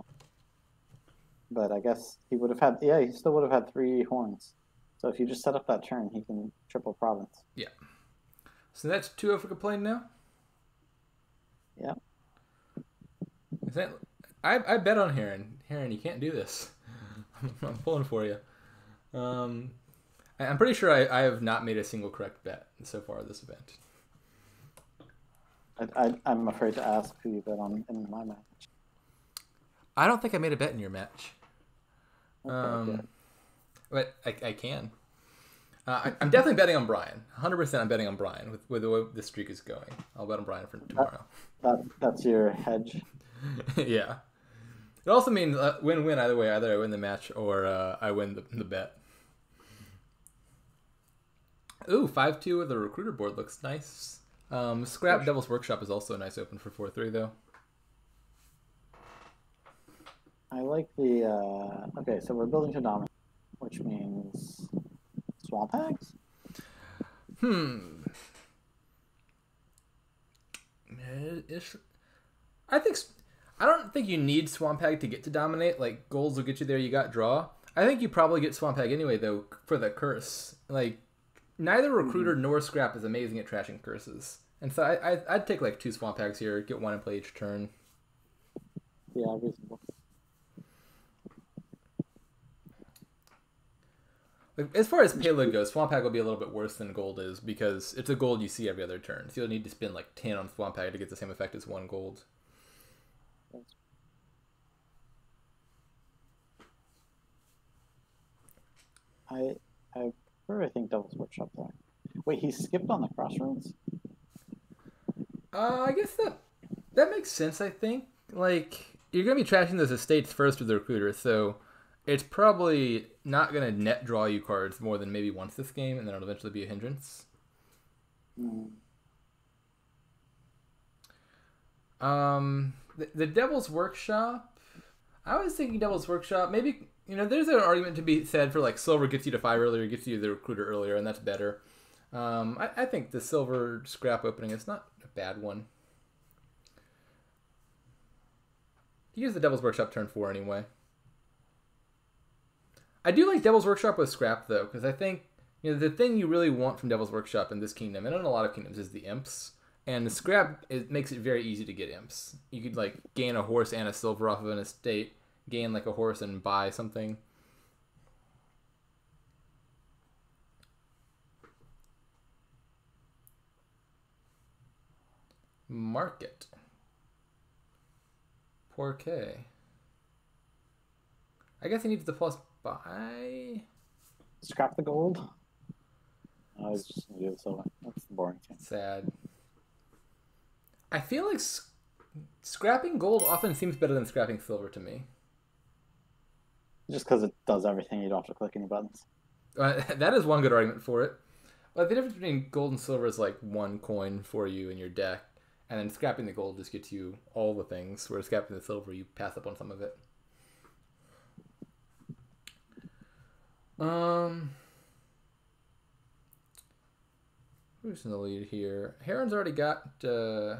Speaker 2: But I guess he would have had... Yeah, he still would have had 3 horns. So if you just set up that turn, he can triple province.
Speaker 1: Yeah. So that's 2-0 for Kaplane now?
Speaker 2: Yeah.
Speaker 1: I bet on Heron. Heron, you can't do this. I'm pulling for you. I'm pretty sure I have not made a single correct bet so far this event.
Speaker 2: I'm afraid to ask who you bet on in my match.
Speaker 1: I don't think I made a bet in your match.
Speaker 2: Okay,
Speaker 1: But I can. I'm definitely betting on Brian. 100% I'm betting on Brian with the way the streak is going. I'll bet on Brian for tomorrow.
Speaker 2: That's your hedge.
Speaker 1: Yeah. It also means win-win either way. Either I win the match or I win the bet. Ooh, 5-2 with the recruiter board looks nice. Scrap Devil's Workshop is also a nice open for 4-3 though.
Speaker 2: I like the... okay, so we're building to dominate, which means swamp hags?
Speaker 1: I don't think you need Swamp Hag to get to dominate. Like, goals will get you there, you got draw. I think you probably get Swamp Hag anyway, though, for the curse. Like, neither Recruiter nor Scrap is amazing at trashing curses. And so I'd take, like, 2 Swamp Hags here, get 1 and play each turn.
Speaker 2: Yeah, reasonable.
Speaker 1: Like, as far as payload goes, Swamp Hag will be a little bit worse than gold is, because it's a gold you see every other turn. So you'll need to spend, like, 10 on Swamp Hag to get the same effect as 1 gold.
Speaker 2: I prefer, I think, Devil's Workshop there. Wait, he skipped on the crossroads?
Speaker 1: I guess that makes sense, I think. Like, you're going to be trashing those estates first with the Recruiter, so it's probably not going to net draw you cards more than maybe once this game, and then it'll eventually be a hindrance. The Devil's Workshop, I was thinking Devil's Workshop, maybe, you know, there's an argument to be said for, like, silver gets you to 5 earlier, gets you the Recruiter earlier, and that's better. I think the silver scrap opening is not a bad one. You use the Devil's Workshop turn 4 anyway. I do like Devil's Workshop with scrap, though, because I think, you know, the thing you really want from Devil's Workshop in this kingdom, and in a lot of kingdoms, is the imps. And the scrap, it makes it very easy to get imps. You could, like, gain a horse and a silver off of an estate, gain, like, a horse and buy something. Market. Poor K. I guess he needs the plus buy.
Speaker 2: Scrap the gold? I was just going to do the silver. That's the boring thing.
Speaker 1: Sad. I feel like scrapping gold often seems better than scrapping silver to me.
Speaker 2: Just because it does everything, you don't have to click any buttons.
Speaker 1: That is one good argument for it. But the difference between gold and silver is like one coin for you in your deck, and then scrapping the gold just gets you all the things, whereas scrapping the silver, you pass up on some of it. Who's in the lead here? Heron's already got 2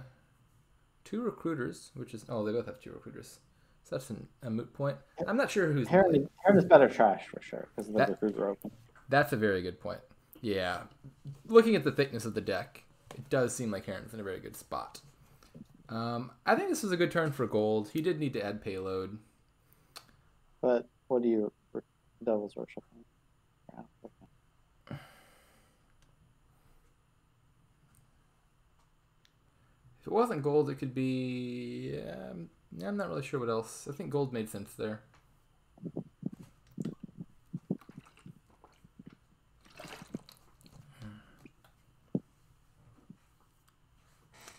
Speaker 1: recruiters, which is... Oh, they both have 2 recruiters. So that's a moot point. I'm not sure who's...
Speaker 2: Heron is better trash, for sure, because of the recruiter open.
Speaker 1: That's a very good point. Yeah. Looking at the thickness of the deck, it does seem like Heron's in a very good spot. I think this was a good turn for gold. He did need to add payload.
Speaker 2: But what do you... Devil's Workshop? Yeah, okay.
Speaker 1: If it wasn't gold, it could be... I'm not really sure what else. I think gold made sense there.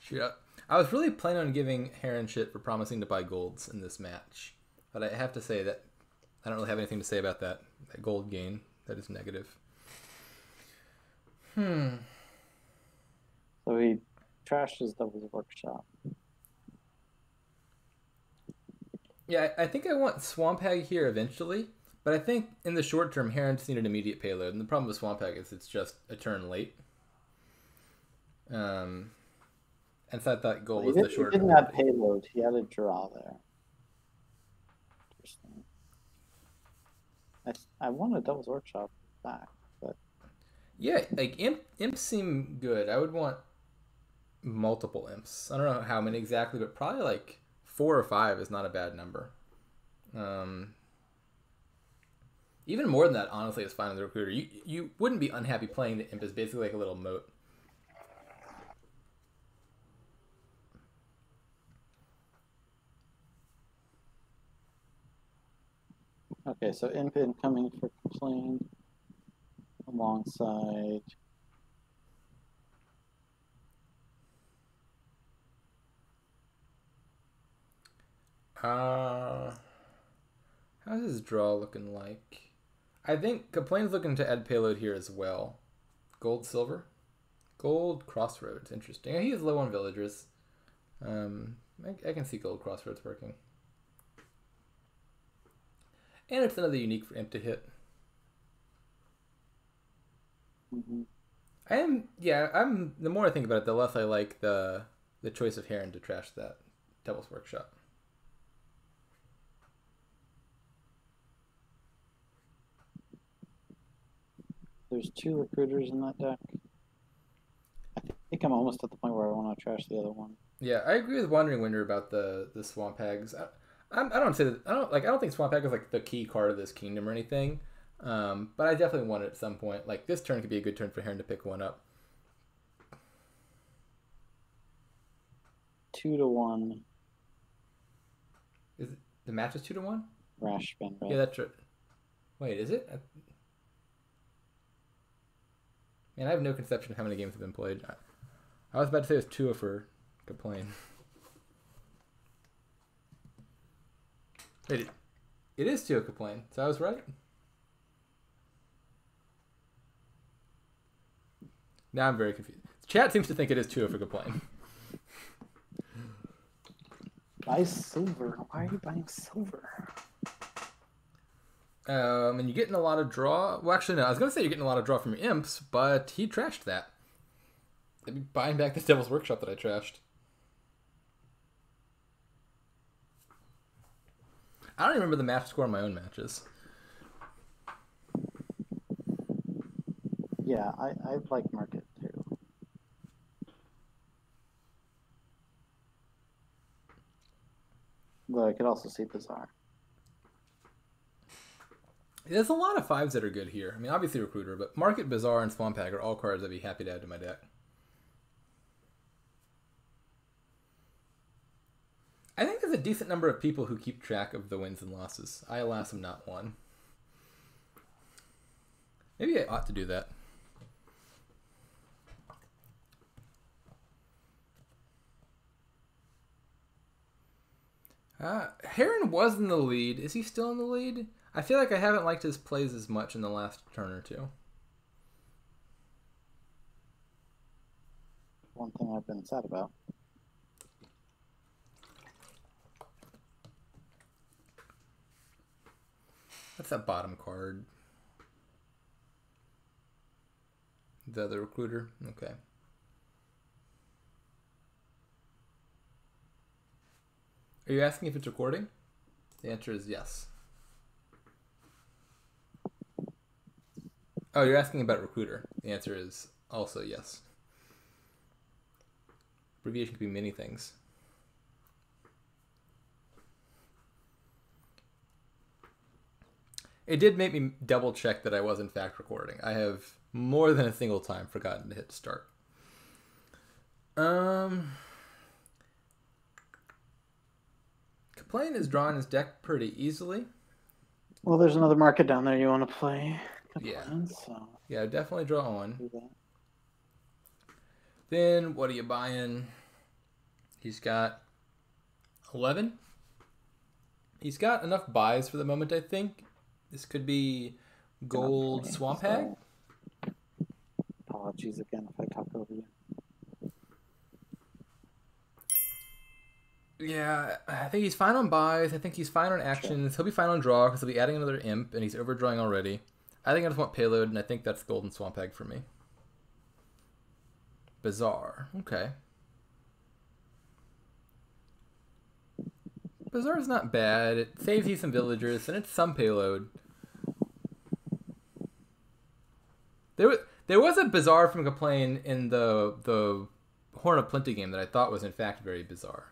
Speaker 1: Shoot, I was really planning on giving Heron shit for promising to buy golds in this match. But I have to say that I don't really have anything to say about that gold gain. That is negative.
Speaker 2: So he trashed his Devil's Workshop.
Speaker 1: Yeah, I think I want Swamp Hag here eventually, but I think in the short term, Heron just needed immediate payload, and the problem with Swamp Hag is it's just a turn late. And so I thought gold was the short term.
Speaker 2: He didn't add payload, he added draw there. Interesting. I want a Devil's Workshop back, but...
Speaker 1: Yeah, like imps seem good. I would want multiple imps. I don't know how many exactly, but probably like 4 or 5 is not a bad number. Even more than that, honestly, is fine with the recruiter. You wouldn't be unhappy playing the imp as basically like a little moat.
Speaker 2: Okay, so imp incoming for Kaplane alongside...
Speaker 1: How's his draw looking like? I think Kaplane's looking to add payload here as well. Gold, silver? Gold, crossroads. Interesting. He is low on villagers. I can see gold crossroads working. And it's another unique for imp to hit.
Speaker 2: Mm-hmm.
Speaker 1: The more I think about it, the less I like the choice of Heron to trash that Devil's Workshop.
Speaker 2: There's 2 recruiters in that deck. I think I'm almost at the point where I want to trash the other one.
Speaker 1: Yeah, I agree with Wandering Winder about the Swamp Hags. I don't say that I don't think Swamp Hag is like the key card of this kingdom or anything. But I definitely want it at some point. Like this turn could be a good turn for Heron to pick one up.
Speaker 2: 2-1.
Speaker 1: Is it, the match is 2-1?
Speaker 2: Rash spin, right?
Speaker 1: Yeah, that's right. Wait, is it? Man, I have no conception of how many games have been played. I was about to say it was 2 for Kaplane. Wait, it is 2 Kaplane, so I was right? Now I'm very confused. Chat seems to think it is 2 for Kaplane.
Speaker 2: Buy silver. Why are you buying silver?
Speaker 1: And you're getting a lot of draw. Well, actually, no. I was going to say you're getting a lot of draw from your imps, but he trashed that. I'd be buying back this Devil's Workshop that I trashed. I don't even remember the match score in my own matches.
Speaker 2: Yeah, I like Market too. Though I could also see Bazaar.
Speaker 1: There's a lot of 5s that are good here. I mean, obviously Recruiter, but Market, Bazaar, and Swamp Hag are all cards I'd be happy to add to my deck. I think there's a decent number of people who keep track of the wins and losses. I, alas, am not one. Maybe I ought to do that. Heron was in the lead. Is he still in the lead? I feel like I haven't liked his plays as much in the last turn or two.
Speaker 2: One thing I've been sad about.
Speaker 1: That's that bottom card. The other recruiter? Okay. Are you asking if it's recording? The answer is yes. Oh, you're asking about recruiter. The answer is also yes. Abbreviation could be many things. It did make me double check that I was in fact recording. I have more than a single time forgotten to hit start. Kaplane is drawing his deck pretty easily.
Speaker 2: Well, there's another market down there you want to play.
Speaker 1: Yeah.
Speaker 2: So
Speaker 1: Yeah, definitely draw one.
Speaker 2: do that.
Speaker 1: Then what are you buying? He's got 11. He's got enough buys for the moment, I think. This could be gold swamp hag.
Speaker 2: Apologies again if I talk over you.
Speaker 1: Yeah, I think he's fine on buys. I think he's fine on actions. He'll be fine on draw because he'll be adding another imp, and he's overdrawing already. I think I just want payload, and I think that's golden swamp hag for me. Bizarre. Okay. Bizarre is not bad. It saves you some villagers, and it's some payload. There was a bizarre from Kaplane in the Horn of Plenty game that I thought was in fact very bizarre.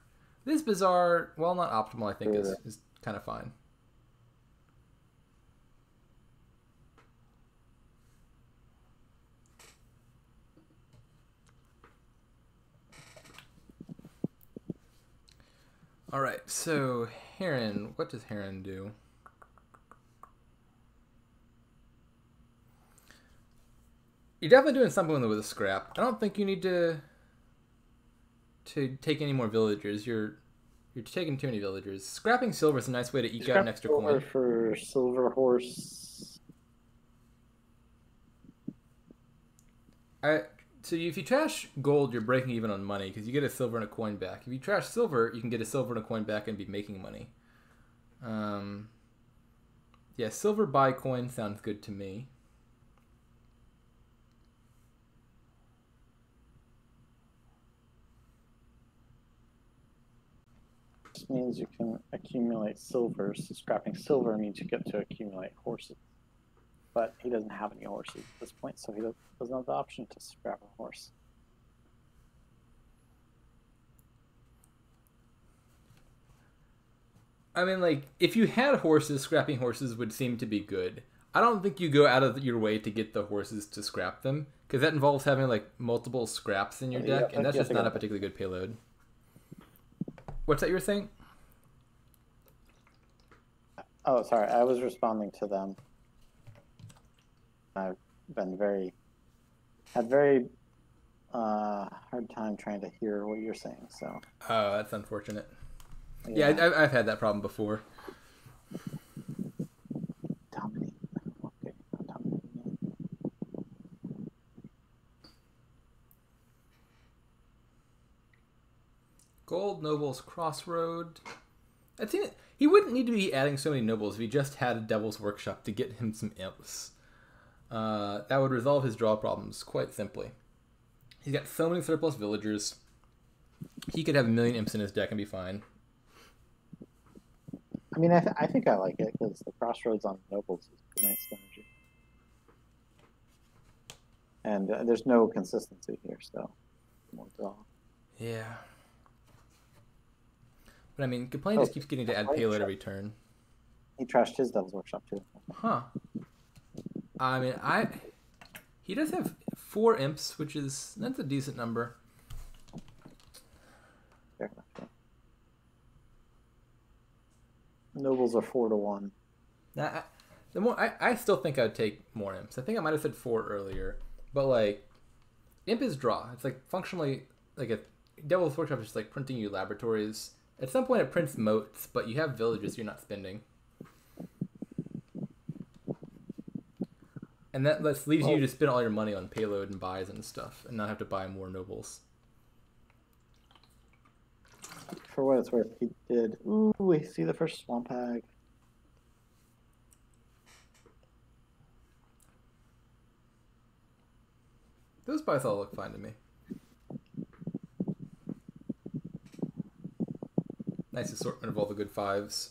Speaker 1: This bizarre, while not optimal, I think is kind of fine. All right, so Heron, what does Heron do? You're definitely doing something with a scrap. I don't think you need to take any more villagers. You're taking too many villagers. Scrapping silver is a nice way to eke out an extra coin.
Speaker 2: For silver horse.
Speaker 1: So if you trash gold, you're breaking even on money because you get a silver and a coin back. If you trash silver, you can get a silver and a coin back and be making money. Yeah, silver buy coin sounds good to me.
Speaker 2: This means you can accumulate silver. So scrapping silver means you get to accumulate horses. But he doesn't have any horses at this point, so he doesn't have the option to scrap a horse.
Speaker 1: I mean, like, if you had horses, scrapping horses would seem to be good. I don't think you go out of your way to get the horses to scrap them, because that involves having, like, multiple scraps in your deck, and that's just not a particularly good payload. What's that you were saying?
Speaker 2: Oh, sorry. I was responding to them. I've been had very hard time trying to hear what you're saying. So.
Speaker 1: Oh, that's unfortunate. Yeah, I've had that problem before.
Speaker 2: Dominate. Okay, dominate.
Speaker 1: Gold Nobles Crossroad. I think he wouldn't need to be adding so many nobles if he just had a Devil's Workshop to get him some imps. That would resolve his draw problems quite simply. He's got so many surplus villagers. He could have a million imps in his deck and be fine.
Speaker 2: I mean, I think I like it because the crossroads on nobles is nice synergy. And there's no consistency here, so won't draw.
Speaker 1: Yeah. But I mean, Kaplane just keeps getting to add payload every turn.
Speaker 2: He trashed his Devil's Workshop too.
Speaker 1: Huh. I mean, he does have 4 imps, that's a decent number.
Speaker 2: Fair enough, yeah. Nobles are 4-1.
Speaker 1: Now, I still think I'd take more imps. I think I might have said 4 earlier, but like, imp is draw. It's like functionally like a Devil's Workshop is just like printing you laboratories, At some point it prints moats, but you have villages you're not spending. And that leaves you to spend all your money on payload and buys and stuff, and not have to buy more nobles.
Speaker 2: For what it's worth, he did. Ooh, we see the first swamp hag.
Speaker 1: Those buys all look fine to me. Nice assortment of all the good 5s.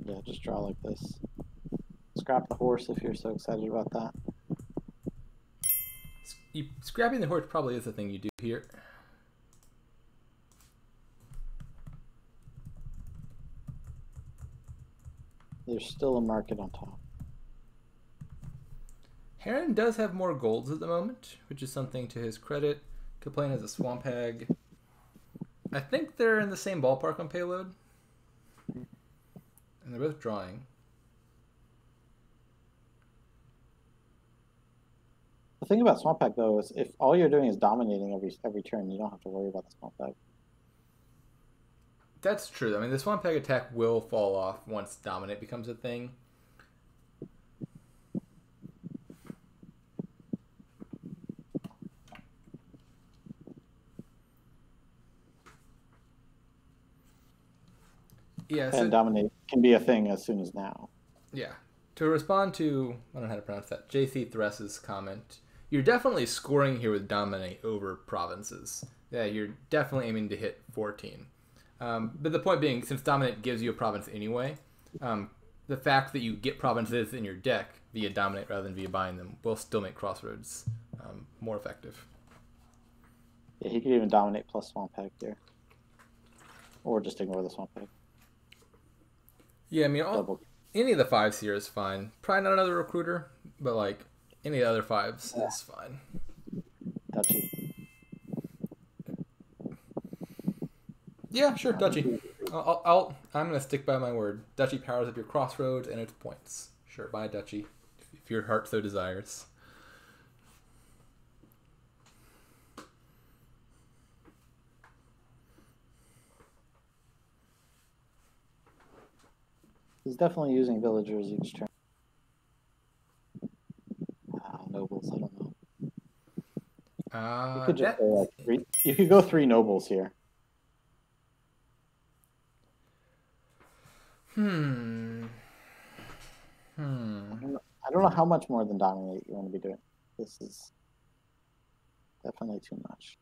Speaker 2: Yeah, just draw like this. Scrap the horse if you're so excited about that.
Speaker 1: Scrapping the horse probably is the thing you do here.
Speaker 2: There's still a market on top.
Speaker 1: Heron does have more golds at the moment, which is something to his credit. Kaplane has a swamp hag. I think they're in the same ballpark on payload. And they're both drawing.
Speaker 2: The thing about swamp hag though is if all you're doing is dominating every turn, you don't have to worry about the swamp hag.
Speaker 1: That's true. I mean, the swamp hag attack will fall off once dominate becomes a thing. Yeah,
Speaker 2: and dominate can be a thing as soon as now.
Speaker 1: Yeah. To respond to, I don't know how to pronounce that, JC Thress's comment, you're definitely scoring here with dominate over provinces. Yeah, you're definitely aiming to hit 14. But the point being, since dominate gives you a province anyway, the fact that you get provinces in your deck via dominate rather than via buying them will still make Crossroads more effective.
Speaker 2: Yeah, he could even dominate plus swamp hag here. Or just ignore the swamp hag.
Speaker 1: Yeah, I mean, any of the 5s here is fine. Probably not another recruiter, but like any of the other 5s is fine.
Speaker 2: Duchy.
Speaker 1: Yeah, sure, Duchy. I'm gonna stick by my word. Duchy powers up your Crossroads and its points. Sure, buy Duchy if your heart so desires.
Speaker 2: He's definitely using villagers each turn. Nobles, I don't know. You could just go like three. You could go 3 nobles here. I don't know how much more than dominate you want to be doing. This is definitely too much.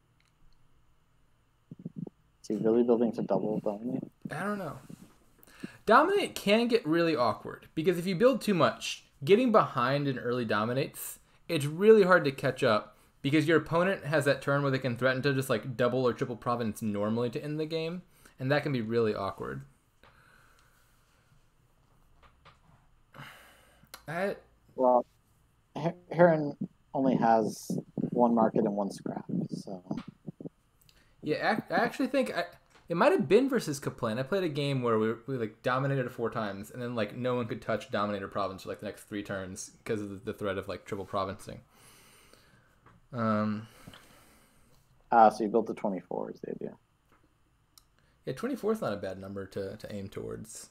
Speaker 2: Is he really building to double dominate?
Speaker 1: I don't know. Dominate can get really awkward because if you build too much, getting behind in early dominates, it's really hard to catch up because your opponent has that turn where they can threaten to just like double or triple province normally to end the game, and that can be really awkward.
Speaker 2: Well, Heron only has 1 market and 1 scrap, so...
Speaker 1: Yeah, I actually think... It might have been versus Kaplane. I played a game where we like dominated 4 times, and then like no one could touch Dominator Province for like the next 3 turns because of the threat of like triple provincing.
Speaker 2: So you built the 24 is the idea.
Speaker 1: Yeah, 24 is not a bad number to aim towards.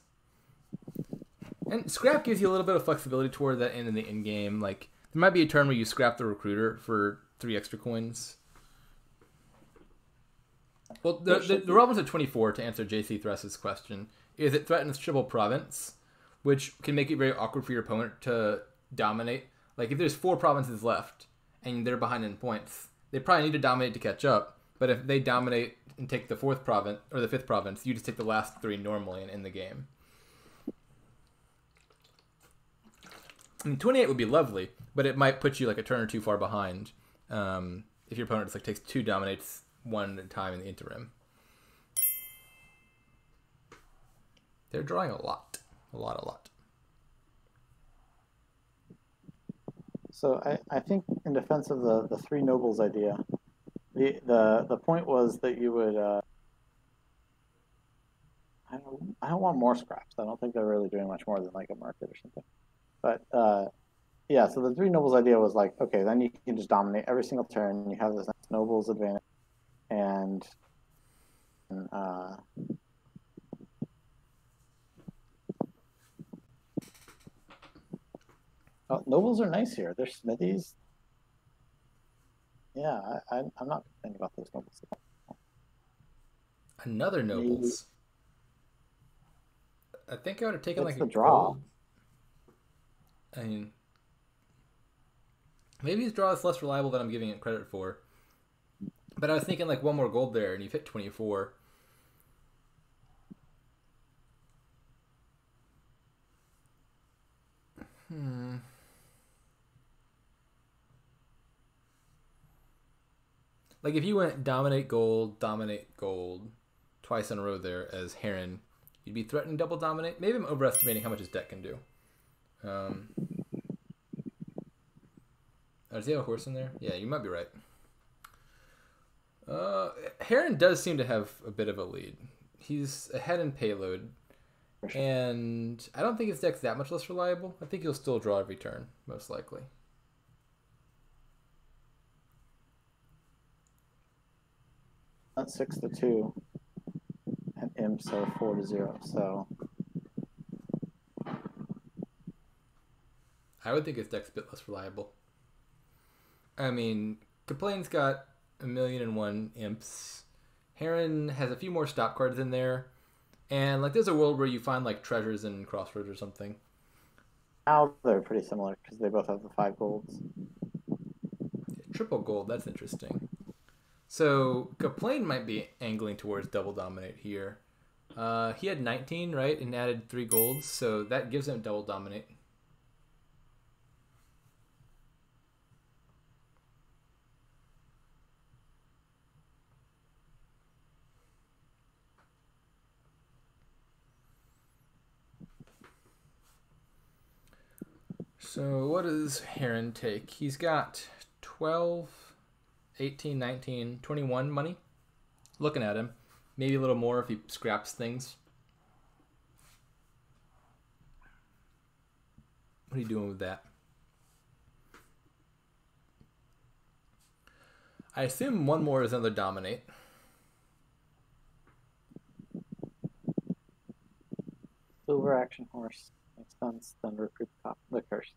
Speaker 1: And scrap gives you a little bit of flexibility toward that end in the end game. Like there might be a turn where you scrap the recruiter for 3 extra coins. Well, the relevance of 24, to answer JC Thress's question, is it threatens triple province, which can make it very awkward for your opponent to dominate. Like, if there's 4 provinces left, and they're behind in points, they probably need to dominate to catch up, but if they dominate and take the 4th province, or the 5th province, you just take the last 3 normally and end the game. I mean, 28 would be lovely, but it might put you like a turn or 2 far behind if your opponent just like takes 2 dominates 1 at a time in the interim. They're drawing a lot. A lot.
Speaker 2: So I think in defense of the 3 nobles idea, The point was that you would. I don't want more scraps. I don't think they're really doing much more than like a market or something. But yeah, so the three nobles idea was like, okay, then you can just dominate every single turn. You have this nice nobles advantage, and uh, oh, nobles are nice here. They're smithies. Yeah, I'm not complaining about those nobles.
Speaker 1: Another
Speaker 2: Maybe
Speaker 1: nobles. I think I would have taken
Speaker 2: it's
Speaker 1: like a
Speaker 2: the draw.
Speaker 1: gold. I mean, maybe his draw is less reliable than I'm giving it credit for. But I was thinking like one more gold there, and you've hit 24. Like if you went dominate gold twice in a row there as Heron, you'd be threatening double dominate. Maybe I'm overestimating how much his deck can do. Does he have a horse in there? Yeah, you might be right. Heron does seem to have a bit of a lead. He's ahead in payload.
Speaker 2: Sure.
Speaker 1: And I don't think his deck's that much less reliable. I think he'll still draw every turn, most likely.
Speaker 2: That's 6-2, and imps are 4-0. So
Speaker 1: I would think his deck's a bit less reliable. I mean, Kaplane's got 1,000,001 imps. Heron has a few more stop cards in there. And like there's a world where you find like treasures in Crossroads or something.
Speaker 2: now they're pretty similar because they both have the 5 golds.
Speaker 1: Triple gold, that's interesting. So Kaplane might be angling towards double dominate here. He had 19, right, and added 3 golds, so that gives him double dominate. So what does Heron take? He's got 12, 18, 19, 21 money. Looking at him. Maybe a little more if he scraps things. What are you doing with that? I assume one more is another dominate.
Speaker 2: Silver action horse makes sense. Then recruit the curse.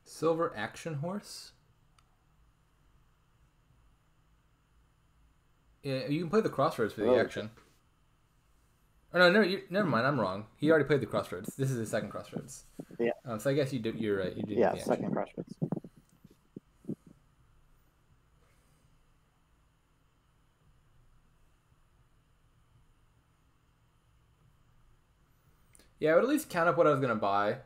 Speaker 1: Silver action horse? Yeah, you can play the Crossroads for the action. Oh no, never mind. I'm wrong. He already played the Crossroads. This is the second Crossroads.
Speaker 2: Yeah.
Speaker 1: So I guess you're right. You did.
Speaker 2: Yeah, second Crossroads.
Speaker 1: Yeah, I would at least count up what I was gonna buy,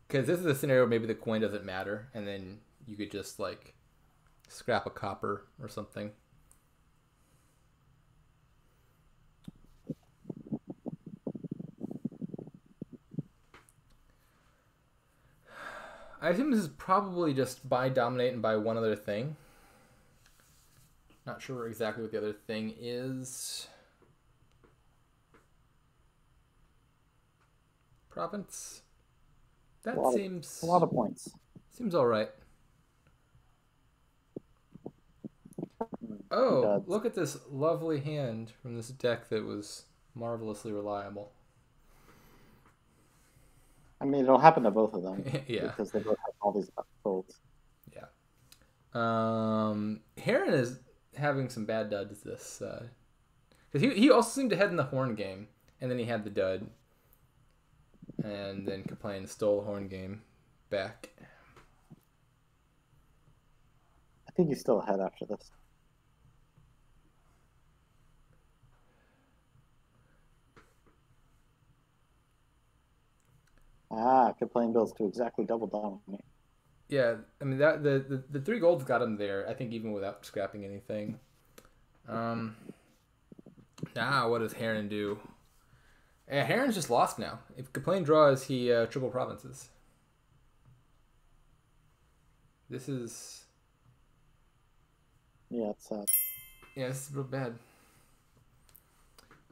Speaker 1: because this is a scenario where maybe the coin doesn't matter, and then you could just like scrap a copper or something. I assume this is probably just buy dominate and buy one other thing. Not sure exactly what the other thing is. Province. That seems
Speaker 2: a lot of points.
Speaker 1: Seems all right. Oh, look at this lovely hand from this deck that was marvelously reliable.
Speaker 2: I mean, it'll happen to both of them.
Speaker 1: Yeah.
Speaker 2: Because they both have all these golds.
Speaker 1: Yeah. Heron is having some bad duds this. Because he also seemed to head in the horn game, and then he had the dud. And then Kaplane stole horn game back.
Speaker 2: I think he's still ahead after this. Kaplane builds to exactly double dominate.
Speaker 1: Yeah, I mean that the 3 golds got him there. I think even without scrapping anything. Now what does Heron do? Yeah, Heron's just lost now. If Kaplane draws, he triple provinces. This is...
Speaker 2: Yeah, it's sad.
Speaker 1: Yeah, this is real bad.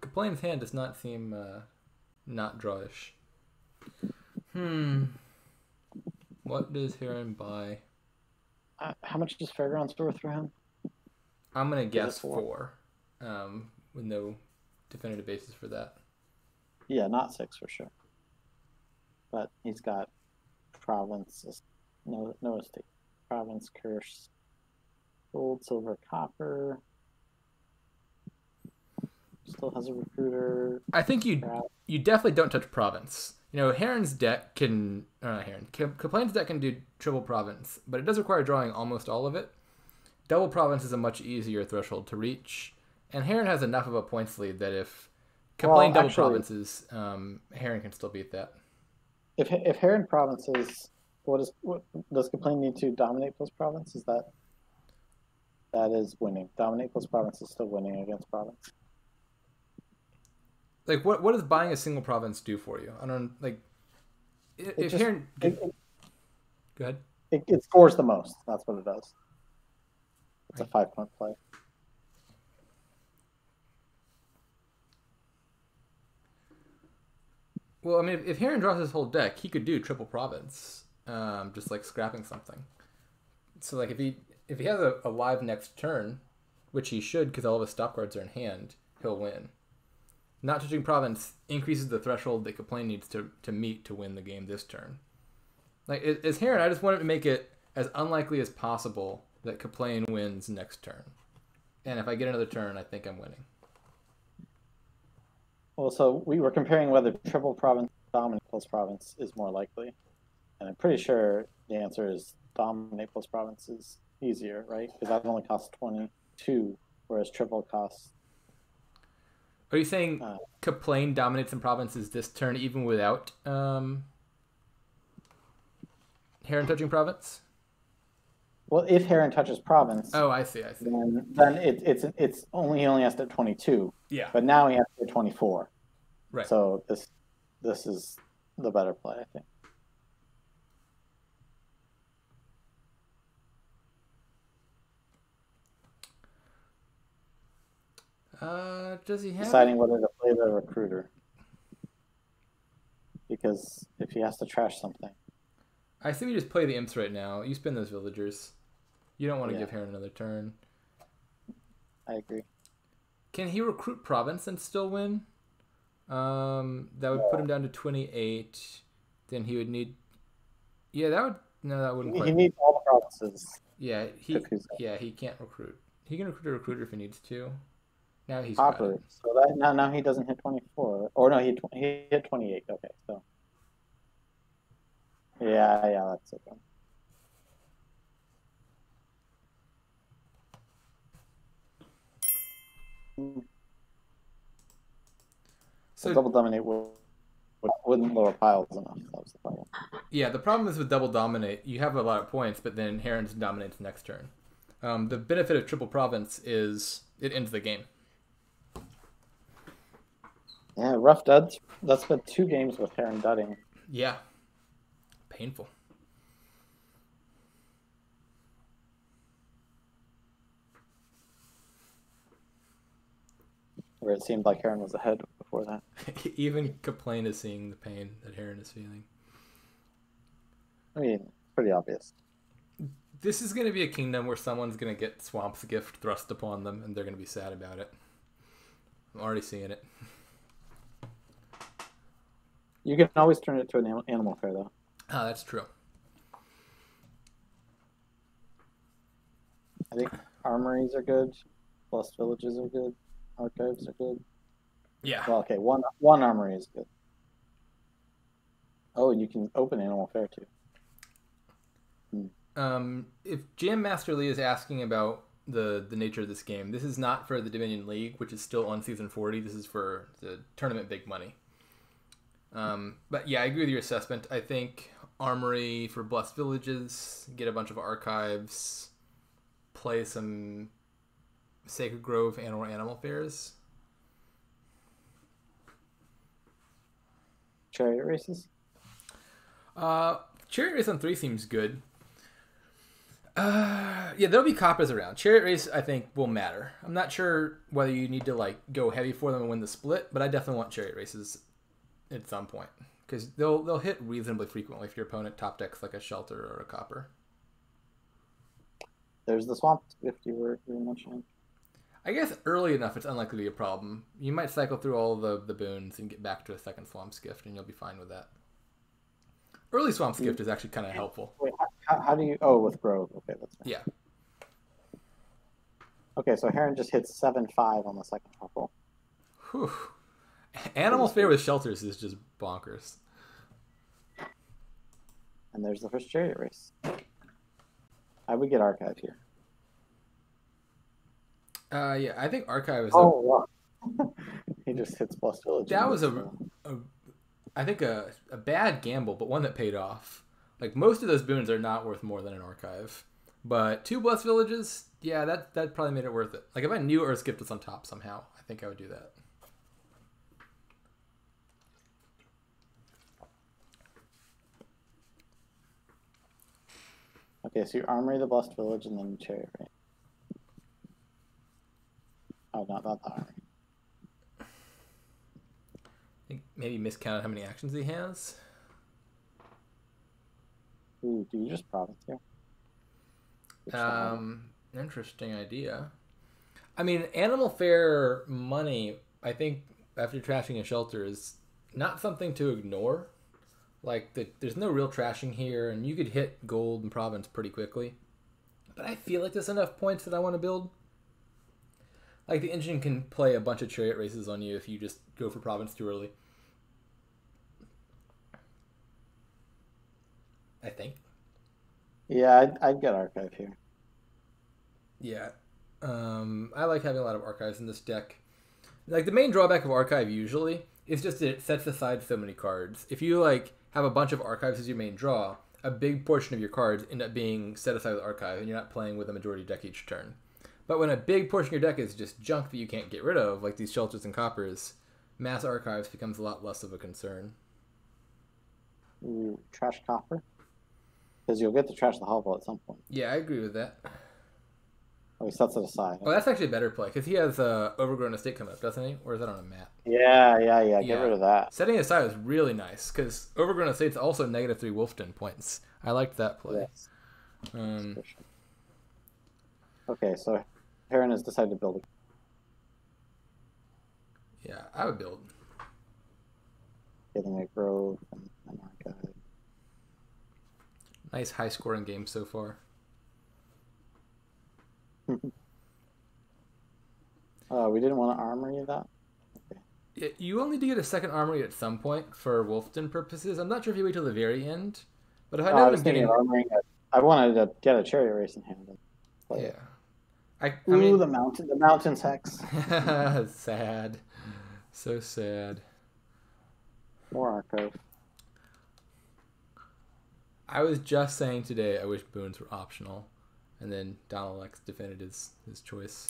Speaker 1: Kaplane's hand does not seem not drawish. What does Heron buy?
Speaker 2: How much is Fairgrounds worth for him?
Speaker 1: I'm going to guess 4. With no definitive basis for that.
Speaker 2: Yeah, not 6 for sure. But he's got province, no estate. Province, curse, gold, silver, copper. Still has a recruiter.
Speaker 1: I think you definitely don't touch province. You know, Heron's deck can... not Heron. Kaplane's deck can do triple province, but it does require drawing almost all of it. Double province is a much easier threshold to reach, and Heron has enough of a points lead that if Kaplane double provinces, Heron can still beat that.
Speaker 2: If Heron provinces, what does Kaplane need to dominate plus province? Is that is winning? Dominate plus province is still winning against province.
Speaker 1: Like what does buying a single province do for you? I don't like. If Heron, go ahead.
Speaker 2: It scores the most. That's what it does. It's a 5-point play.
Speaker 1: Well, I mean, if Heron draws his whole deck, he could do triple province, just like scrapping something. So, like, if he has a live next turn, which he should because all of his stop cards are in hand, he'll win. Not touching province increases the threshold that Kaplane needs to meet to win the game this turn. Like, as Heron, I just wanted to make it as unlikely as possible that Kaplane wins next turn. And if I get another turn, I think I'm winning.
Speaker 2: Well, so we were comparing whether triple province dominate plus province is more likely. And I'm pretty sure the answer is dominate plus province is easier, right? Because that only costs 22, whereas triple costs...
Speaker 1: Are you saying Kaplane dominates in provinces this turn even without Heron touching province?
Speaker 2: Well, if Heron touches province,
Speaker 1: oh, I see.
Speaker 2: Then it's only he only has to hit 22.
Speaker 1: Yeah.
Speaker 2: But now he has to hit 24.
Speaker 1: Right.
Speaker 2: So this is the better play, I think.
Speaker 1: Does he have
Speaker 2: deciding whether to play the recruiter? Because if he has to trash something.
Speaker 1: I assume you just play the imps right now. You spin those villagers. You don't want to give Heron another turn.
Speaker 2: I agree.
Speaker 1: Can he recruit province and still win? That would put him down to 28. Then he would need... Yeah, that would... No, that wouldn't quite...
Speaker 2: He needs all the provinces.
Speaker 1: Yeah, he can't recruit. He can recruit a recruiter if he needs to. Now he's
Speaker 2: Copper. So that now he doesn't hit 24. Or no, he hit 28. Okay, so... Yeah, that's it. So double dominate wouldn't lower piles enough. That was the problem.
Speaker 1: Yeah, the problem is with double dominate, you have a lot of points, but then Heron dominates next turn. The benefit of triple province is it ends the game.
Speaker 2: Yeah, rough duds. That's been 2 games with Heron dudding.
Speaker 1: Yeah. Painful.
Speaker 2: Where it seemed like Heron was ahead before that.
Speaker 1: Even Kaplane is seeing the pain that Heron is feeling.
Speaker 2: I mean, pretty obvious.
Speaker 1: This is going to be a kingdom where someone's going to get Swamp's Gift thrust upon them, and they're going to be sad about it. I'm already seeing it.
Speaker 2: You can always turn it to an animal fair, though.
Speaker 1: Oh, that's true.
Speaker 2: I think armories are good. Plus villages are good. Archives are good.
Speaker 1: Yeah.
Speaker 2: Well, okay, one armory is good. Oh, and you can open animal fair, too.
Speaker 1: If Jam Master Lee is asking about the nature of this game, this is not for the Dominion League, which is still on Season 40. This is for the Tournament Big Money. But yeah, I agree with your assessment. I think Armory for Blessed Villages, get a bunch of archives, play some Sacred Grove and/or Animal Fairs.
Speaker 2: Chariot races?
Speaker 1: Chariot Race on 3 seems good. Yeah, there'll be coppers around. Chariot race, I think, will matter. I'm not sure whether you need to like go heavy for them and win the split, but I definitely want chariot races at some point because they'll hit reasonably frequently if your opponent top decks like a shelter or a copper.
Speaker 2: There's the swamp if you were mentioning.
Speaker 1: I guess early enough, it's unlikely to be a problem. You might cycle through all the boons and get back to a second swamp skift, and you'll be fine with that. Early swamp skift is actually kind of helpful.
Speaker 2: Wait, how do you? Oh, with Grove. Okay, that's fine.
Speaker 1: Yeah.
Speaker 2: Okay, so Heron just hits 7-5 on the second shuffle.
Speaker 1: Whew. Animal Fair with shelters is just bonkers.
Speaker 2: And there's the first chariot race. I would get Archive here.
Speaker 1: Yeah, I think Archive is.
Speaker 2: Wow. He just hits Blessed Village.
Speaker 1: That was I think a bad gamble, but one that paid off. Like most of those boons are not worth more than an Archive, but 2 Blessed Villages, yeah, that probably made it worth it. Like if I knew Earth Skipped was on top somehow, I think I would do that.
Speaker 2: Okay, so you armory the Blessed Village and then you chariot race. Oh, not the armory.
Speaker 1: I think maybe miscounted how many actions he has.
Speaker 2: Ooh, do you just province here?
Speaker 1: Interesting idea. I mean, Animal Fair money, I think, after trashing a shelter is not something to ignore. Like, there's no real trashing here, and you could hit gold and province pretty quickly. But I feel like there's enough points that I want to build. Like, the engine can play a bunch of chariot races on you if you just go for province too early. I think.
Speaker 2: Yeah, I'd get Archive here.
Speaker 1: Yeah. I like having a lot of archives in this deck. Like, the main drawback of Archive usually is just that it sets aside so many cards. If you, like, have a bunch of archives as your main draw, a big portion of your cards end up being set aside with Archive, and you're not playing with a majority deck each turn. But when a big portion of your deck is just junk that you can't get rid of, like these shelters and coppers, mass archives becomes a lot less of a concern.
Speaker 2: Ooh, trash copper? Because you'll get to trash the hovel at some point.
Speaker 1: Yeah, I agree with that.
Speaker 2: Oh, he sets it aside.
Speaker 1: Oh, that's actually a better play, because he has Overgrown Estate coming up, doesn't he? Or is that on a mat?
Speaker 2: Yeah. Get rid of that.
Speaker 1: Setting it aside was really nice, because Overgrown Estate's also -3 Wolfden points. I liked that play.
Speaker 2: Yes. Okay, so Heron has decided to build a...
Speaker 1: Yeah, I would build.
Speaker 2: Getting a Grove and an Archive.
Speaker 1: Nice high-scoring game so far.
Speaker 2: We didn't want to armory that? Okay.
Speaker 1: Yeah, you will need to get a second armory at some point for Wolfden purposes. I'm not sure if you wait till the very end, but if I know
Speaker 2: I was thinking of armoring it. I wanted to get a chariot race in hand.
Speaker 1: Yeah. I
Speaker 2: Ooh,
Speaker 1: mean,
Speaker 2: the mountain's hex.
Speaker 1: sad. So sad.
Speaker 2: More Archive.
Speaker 1: I was just saying today I wish boons were optional, and then Donald X defended his choice.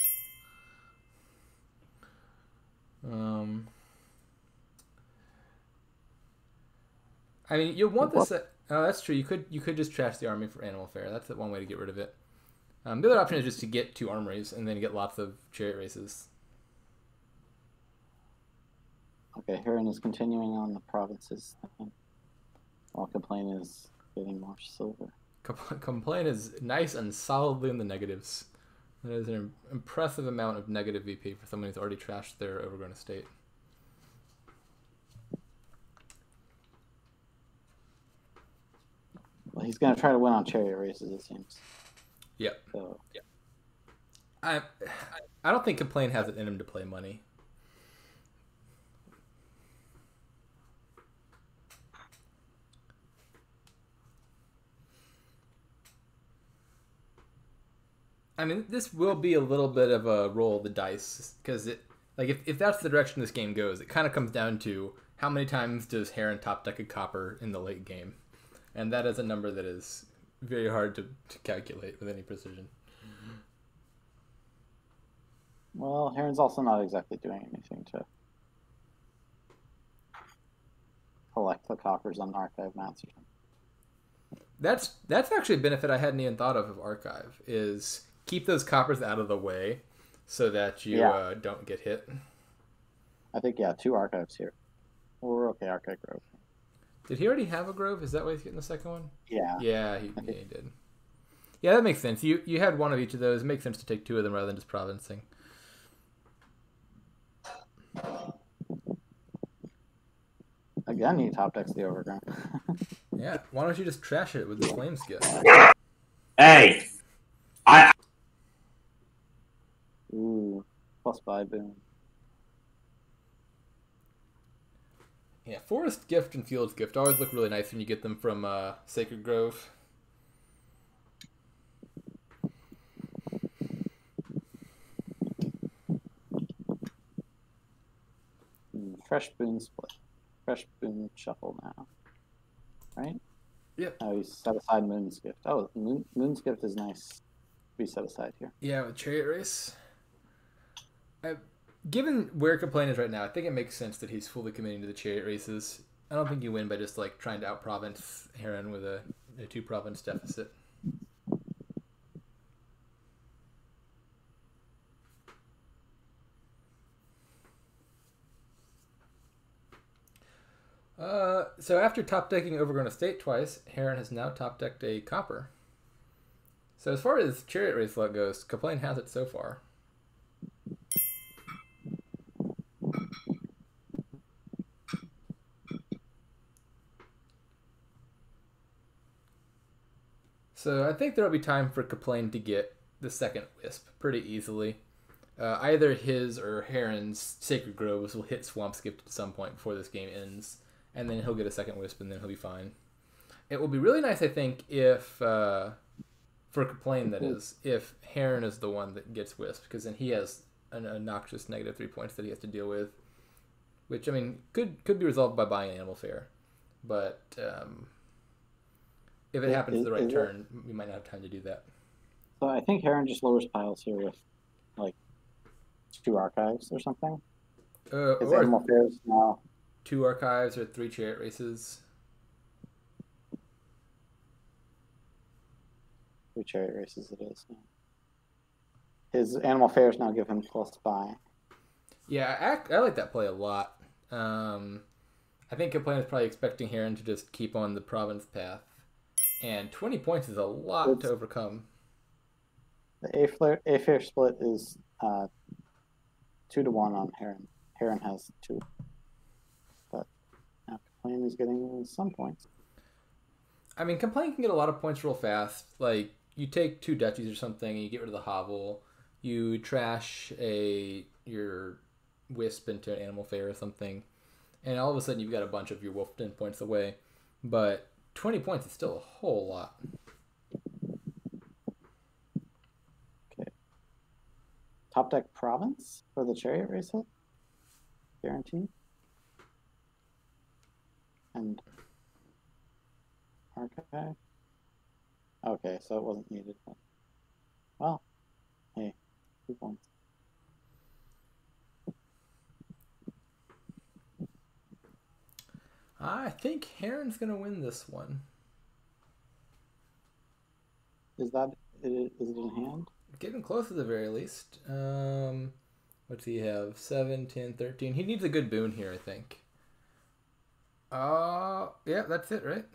Speaker 1: I mean, you'll want this. Oh, that's true. You could just trash the army for Animal Fair. That's one way to get rid of it. The other option is just to get 2 armories and then get lots of chariot races.
Speaker 2: Okay, Heron is continuing on the provinces thing, while Kaplane is getting more silver.
Speaker 1: Kaplane is nice and solidly in the negatives. That is an impressive amount of negative VP for someone who's already trashed their Overgrown Estate.
Speaker 2: Well, he's going to try to win on chariot races, it seems.
Speaker 1: Yep.
Speaker 2: So.
Speaker 1: Yep. I don't think Kaplane has it in him to play money. I mean, this will be a little bit of a roll of the dice, because if that's the direction this game goes, it kind of comes down to how many times does Heron top deck a copper in the late game, and that is a number that is very hard to calculate with any precision.
Speaker 2: Well, Heron's also not exactly doing anything to collect the coppers on Archive mats.
Speaker 1: That's actually a benefit I hadn't even thought of Archive, is keep those coppers out of the way so that you don't get hit.
Speaker 2: I think, yeah, 2 archives here. We're okay, Archive Grove.
Speaker 1: Did he already have a grove? Is that why he's getting the second one?
Speaker 2: Yeah.
Speaker 1: Yeah, he did. Yeah, that makes sense. You had one of each of those. It makes sense to take 2 of them rather than just provincing.
Speaker 2: Again, you top decks the overground.
Speaker 1: Yeah, why don't you just trash it with the Flames gift?
Speaker 3: Hey!
Speaker 2: Ooh, +5 boom.
Speaker 1: Yeah, Forest Gift and Fields Gift always look really nice when you get them from Sacred Grove.
Speaker 2: Fresh boon split. Fresh boon shuffle now. Right?
Speaker 1: Yep.
Speaker 2: Oh, you set aside Moon's Gift. Oh, Moon's Gift is nice to be set aside here.
Speaker 1: Yeah, with Chariot Race. Given where Kaplane is right now, I think it makes sense that he's fully committing to the Chariot Races. I don't think you win by just like trying to out-province Heron with a 2-province deficit. So after top-decking Overgrown Estate twice, Heron has now top-decked a Copper. So as far as Chariot Race luck goes, Kaplane has it so far. So I think there will be time for Kaplane to get the second Wisp pretty easily. Either his or Heron's Sacred Groves will hit Swamp's Gift at some point before this game ends, and then he'll get a second Wisp, and then he'll be fine. It will be really nice, I think, if, for Kaplane that is, if Heron is the one that gets Wisp, because then he has an obnoxious -3 points that he has to deal with, which, I mean, could be resolved by buying Animal Fair. But if it happens the right turn, we might not have time to do that.
Speaker 2: So I think Heron just lowers piles here with, like, 2 archives or something. His Animal Fairs now.
Speaker 1: 2 archives or 3 Chariot Races.
Speaker 2: 3 Chariot Races it is. His Animal Fairs now give him +5.
Speaker 1: Yeah, I like that play a lot. I think Kaplane is probably expecting Heron to just keep on the province path. And 20 points is a lot to overcome.
Speaker 2: The A-Fair split is 2-1 on Heron. Heron has 2. But now Kaplane is getting some points.
Speaker 1: I mean, Kaplane can get a lot of points real fast. Like, you take 2 duchies or something, and you get rid of the hovel. You trash your Wisp into an Animal Fair or something. And all of a sudden, you've got a bunch of your Wolfden points away. But 20 points is still a whole lot.
Speaker 2: Okay. Top deck province for the Chariot Race hit? Guaranteed. And archive. Okay, so it wasn't needed. But... Well, hey, 2 points.
Speaker 1: I think Heron's going to win this one.
Speaker 2: Is it in hand?
Speaker 1: Getting close at the very least. What's he have? 7, 10, 13. He needs a good boon here, I think. Yeah, that's it, right?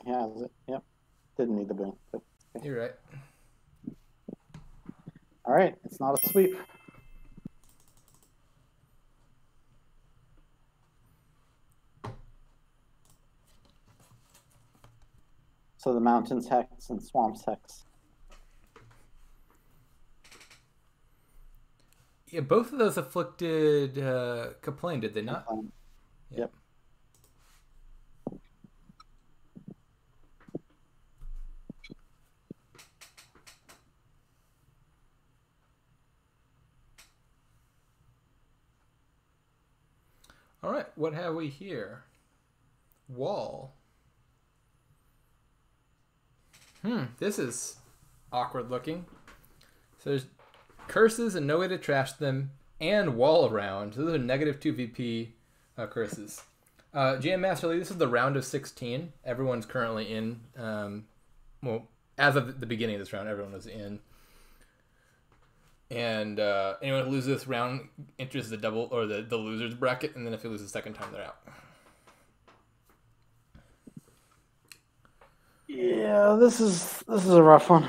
Speaker 2: Yeah, yep. Didn't need the boon. But, okay.
Speaker 1: You're right.
Speaker 2: All right, it's not a sweep. So the mountains hex and swamps hex.
Speaker 1: Yeah, both of those afflicted Kaplane, did they not?
Speaker 2: Yep.
Speaker 1: All right, what have we here? Wall. This is awkward looking. So there's curses and no way to trash them, and wall around. So those are -2 VP curses. GM Master League, this is the round of 16. Everyone's currently in. Well, as of the beginning of this round, everyone was in. And anyone who loses this round enters the double or the losers bracket, and then if they lose the second time, they're out.
Speaker 2: Yeah, this is a rough one.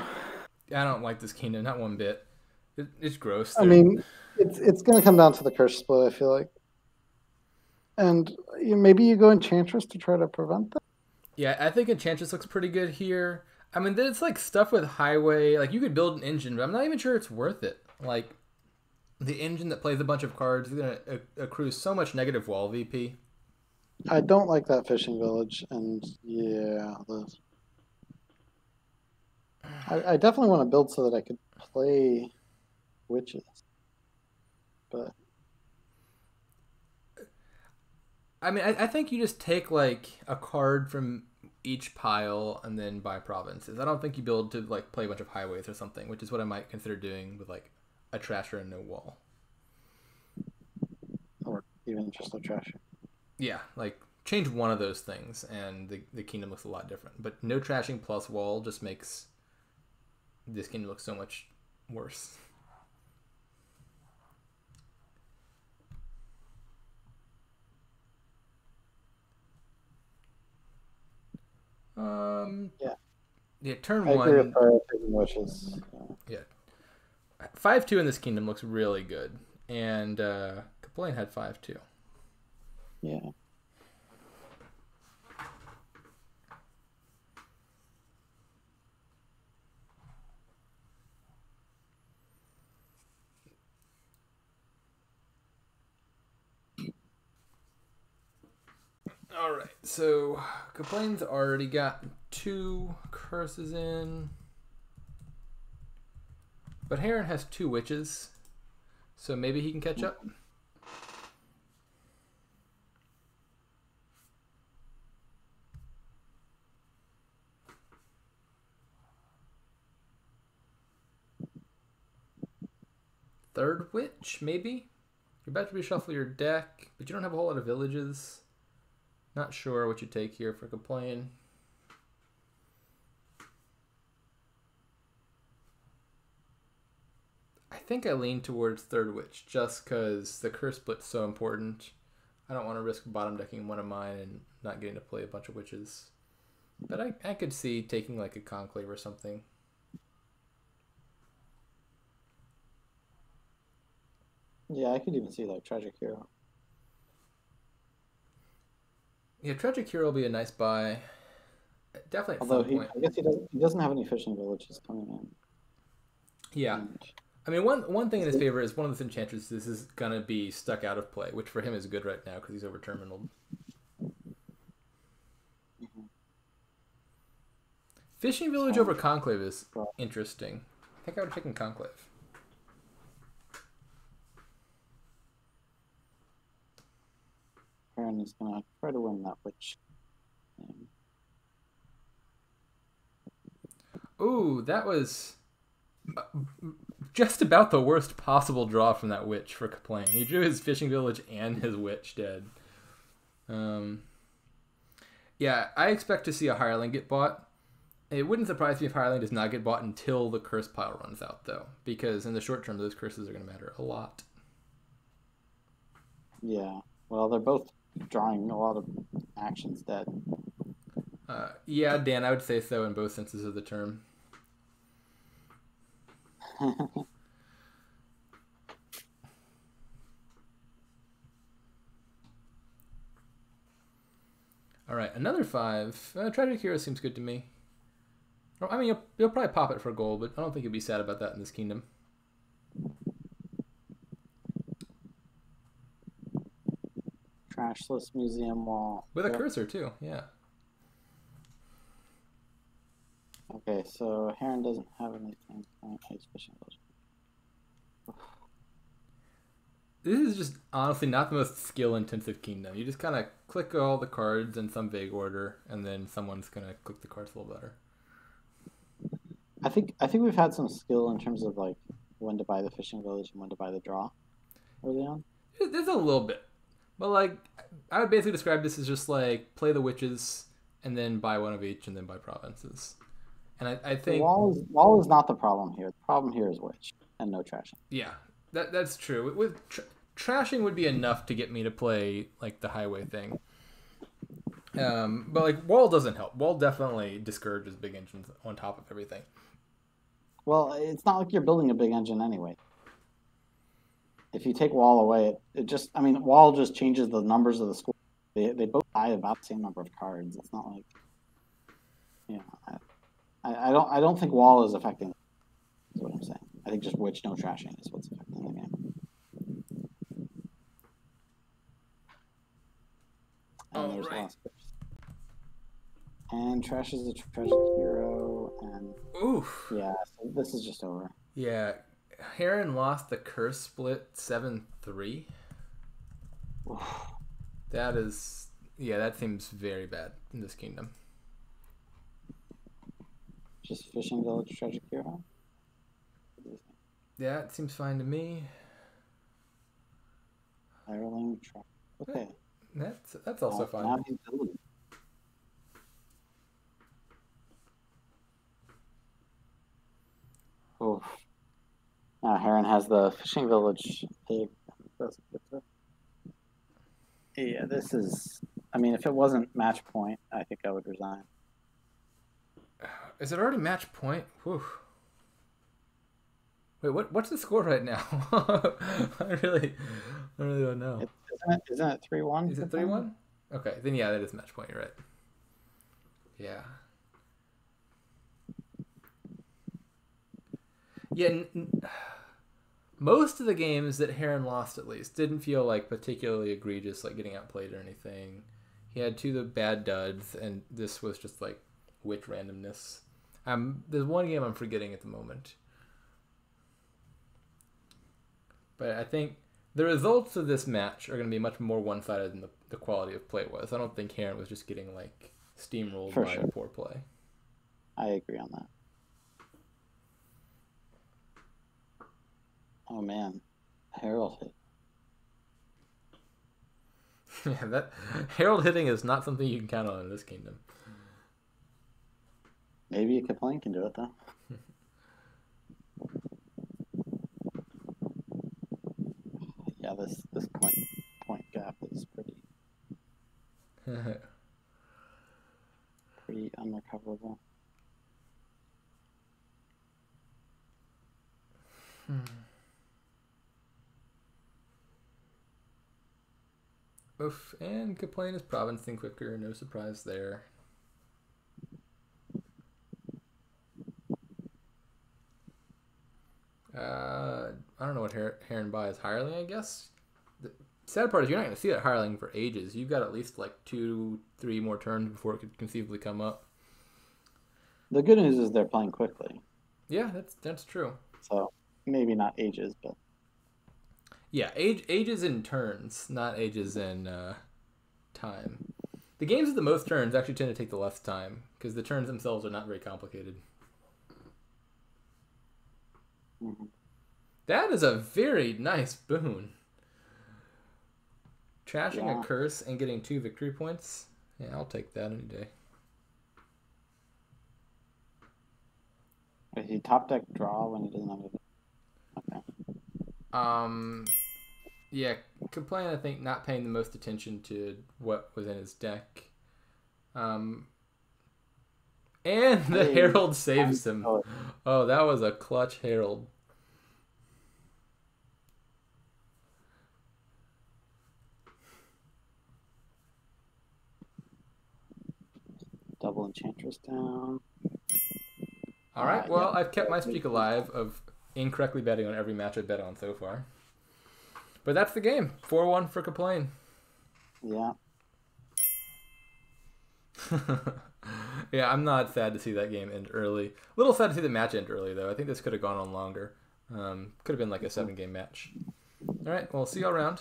Speaker 1: I don't like this kingdom, not one bit. It's gross.
Speaker 2: I mean, it's going to come down to the curse split, I feel like. And maybe you go Enchantress to try to prevent that?
Speaker 1: Yeah, I think Enchantress looks pretty good here. I mean, there's like stuff with Highway. Like, you could build an engine, but I'm not even sure it's worth it. Like, the engine that plays a bunch of cards is going to accrue so much negative wall VP.
Speaker 2: I don't like that fishing village, and yeah, I definitely want to build so that I could play witches, but
Speaker 1: I mean, I think you just take like a card from each pile and then buy provinces. I don't think you build to like play a bunch of highways or something, which is what I might consider doing with like a trasher and no wall,
Speaker 2: or even just a trasher.
Speaker 1: Yeah, like change one of those things and the kingdom looks a lot different. But no trashing plus wall just makes this kingdom look so much worse. Yeah, turn
Speaker 2: I
Speaker 1: one.
Speaker 2: agree with her taking wishes.
Speaker 1: Yeah. 5-2 in this kingdom looks really good. And Kaplane had 5-2.
Speaker 2: Yeah.
Speaker 1: Alright, so Kaplane's already got 2 curses in. But Heron has 2 witches. So maybe he can catch up. Third witch, maybe? You're about to reshuffle your deck, but you don't have a whole lot of villages. Not sure what you take here for Kaplane. I think I lean towards third witch just because the curse split's so important. I don't want to risk bottom decking one of mine and not getting to play a bunch of witches. But I could see taking like a conclave or something.
Speaker 2: Yeah, I could even see like Tragic Hero.
Speaker 1: Yeah, Tragic Hero will be a nice buy. Definitely at
Speaker 2: Although
Speaker 1: some point.
Speaker 2: I guess he doesn't have any fishing villages coming in.
Speaker 1: Yeah. I mean, one thing in his favor is one of the Enchantresses is going to be stuck out of play, which for him is good right now because he's over terminal.
Speaker 2: Mm-hmm.
Speaker 1: Fishing Village over Conclave is interesting. I think I would have taken Conclave.
Speaker 2: Heron is going to try to win that witch.
Speaker 1: Ooh, that was just about the worst possible draw from that witch for Kaplane. He drew his fishing village and his witch dead. Yeah, I expect to see a hireling get bought. It wouldn't surprise me if hireling does not get bought until the curse pile runs out, though, because in the short term, those curses are going to matter a lot.
Speaker 2: Yeah, well, they're both drawing a lot of actions dead.
Speaker 1: Yeah, Dan, I would say so in both senses of the term. All right, another 5. Tragic Hero seems good to me. I mean, you'll probably pop it for gold, but I don't think you'll be sad about that in this kingdom.
Speaker 2: Trashless museum wall.
Speaker 1: With a cursor, too, yeah.
Speaker 2: Okay, so Heron doesn't have anything. He's fishing village.
Speaker 1: This is just honestly not the most skill-intensive kingdom. You just kind of click all the cards in some vague order, and then someone's going to click the cards a little better.
Speaker 2: I think we've had some skill in terms of like when to buy the fishing village and when to buy the draw early on.
Speaker 1: There's a little bit. Well, like, I would basically describe this as just like play the witches and then buy one of each and then buy provinces. And I think
Speaker 2: Wall is not the problem here. The problem here is witch and no trashing.
Speaker 1: yeah, that's true. With trashing would be enough to get me to play like the highway thing. But like wall doesn't help. Wall definitely discourages big engines on top of everything.
Speaker 2: Well, it's not like you're building a big engine anyway. If you take wall away, it just, I mean, wall just changes the numbers of the score. They both buy about the same number of cards. It's not like, you know, I don't think wall is affecting. Is what I'm saying. I think just witch no trashing is what's affecting the game. And there's the last curse. And trash is a tragic hero, and
Speaker 1: oof.
Speaker 2: Yeah, so this is just over.
Speaker 1: Yeah, Heron lost the curse split 7-3. That is, yeah, that seems very bad in this kingdom.
Speaker 2: Just fishing village tragic hero.
Speaker 1: Yeah, it seems fine to me.
Speaker 2: Ireland track. Okay.
Speaker 1: That's also fine.
Speaker 2: Now he's building. Oh. Now Heron has the fishing village pig. Yeah, this is. I mean, if it wasn't match point, I think I would resign.
Speaker 1: Is it already match point? Whew. Wait, what's the score right now? I really don't know.
Speaker 2: Isn't it 3-1?
Speaker 1: Is it 3-1? Okay, then yeah, that is match point. You're right. Yeah. Yeah. Most of the games that Heron lost, at least, didn't feel like particularly egregious, like getting outplayed or anything. He had 2 bad duds, and this was just like witch randomness. There's one game I'm forgetting at the moment. But I think the results of this match are going to be much more one-sided than the quality of play was. I don't think Heron was just getting like steamrolled by poor play.
Speaker 2: I agree on that. Oh man, Herald hit.
Speaker 1: Yeah, that Herald hitting is not something you can count on in this kingdom.
Speaker 2: Maybe a Kaplane can do it though. Yeah, this point gap is pretty unrecoverable.
Speaker 1: Oof, and Kaplane is provincing quicker, no surprise there. I don't know what Heron buys. Hireling, I guess? The sad part is you're not going to see that Hireling for ages. You've got at least like 2-3 more turns before it could conceivably come up.
Speaker 2: The good news is they're playing quickly.
Speaker 1: Yeah, that's true.
Speaker 2: So maybe not ages, but
Speaker 1: yeah, ages in turns, not ages in time. The games with the most turns actually tend to take the less time because the turns themselves are not very complicated.
Speaker 2: Mm-hmm.
Speaker 1: That is a very nice boon. Trashing a curse and getting 2 victory points. Yeah, I'll take that any day.
Speaker 2: Wait, he top deck draw when he doesn't have it. Okay.
Speaker 1: Yeah, Kaplane, I think, not paying the most attention to what was in his deck. And the Herald saves him. Oh, that was a clutch Herald.
Speaker 2: Double Enchantress down.
Speaker 1: All right, well, I've kept my streak alive of incorrectly betting on every match I've bet on so far. But that's the game. 4-1 for Kaplane.
Speaker 2: Yeah.
Speaker 1: Yeah, I'm not sad to see that game end early. A little sad to see the match end early, though. I think this could have gone on longer. Could have been like a 7-game match. All right, well, see you all around.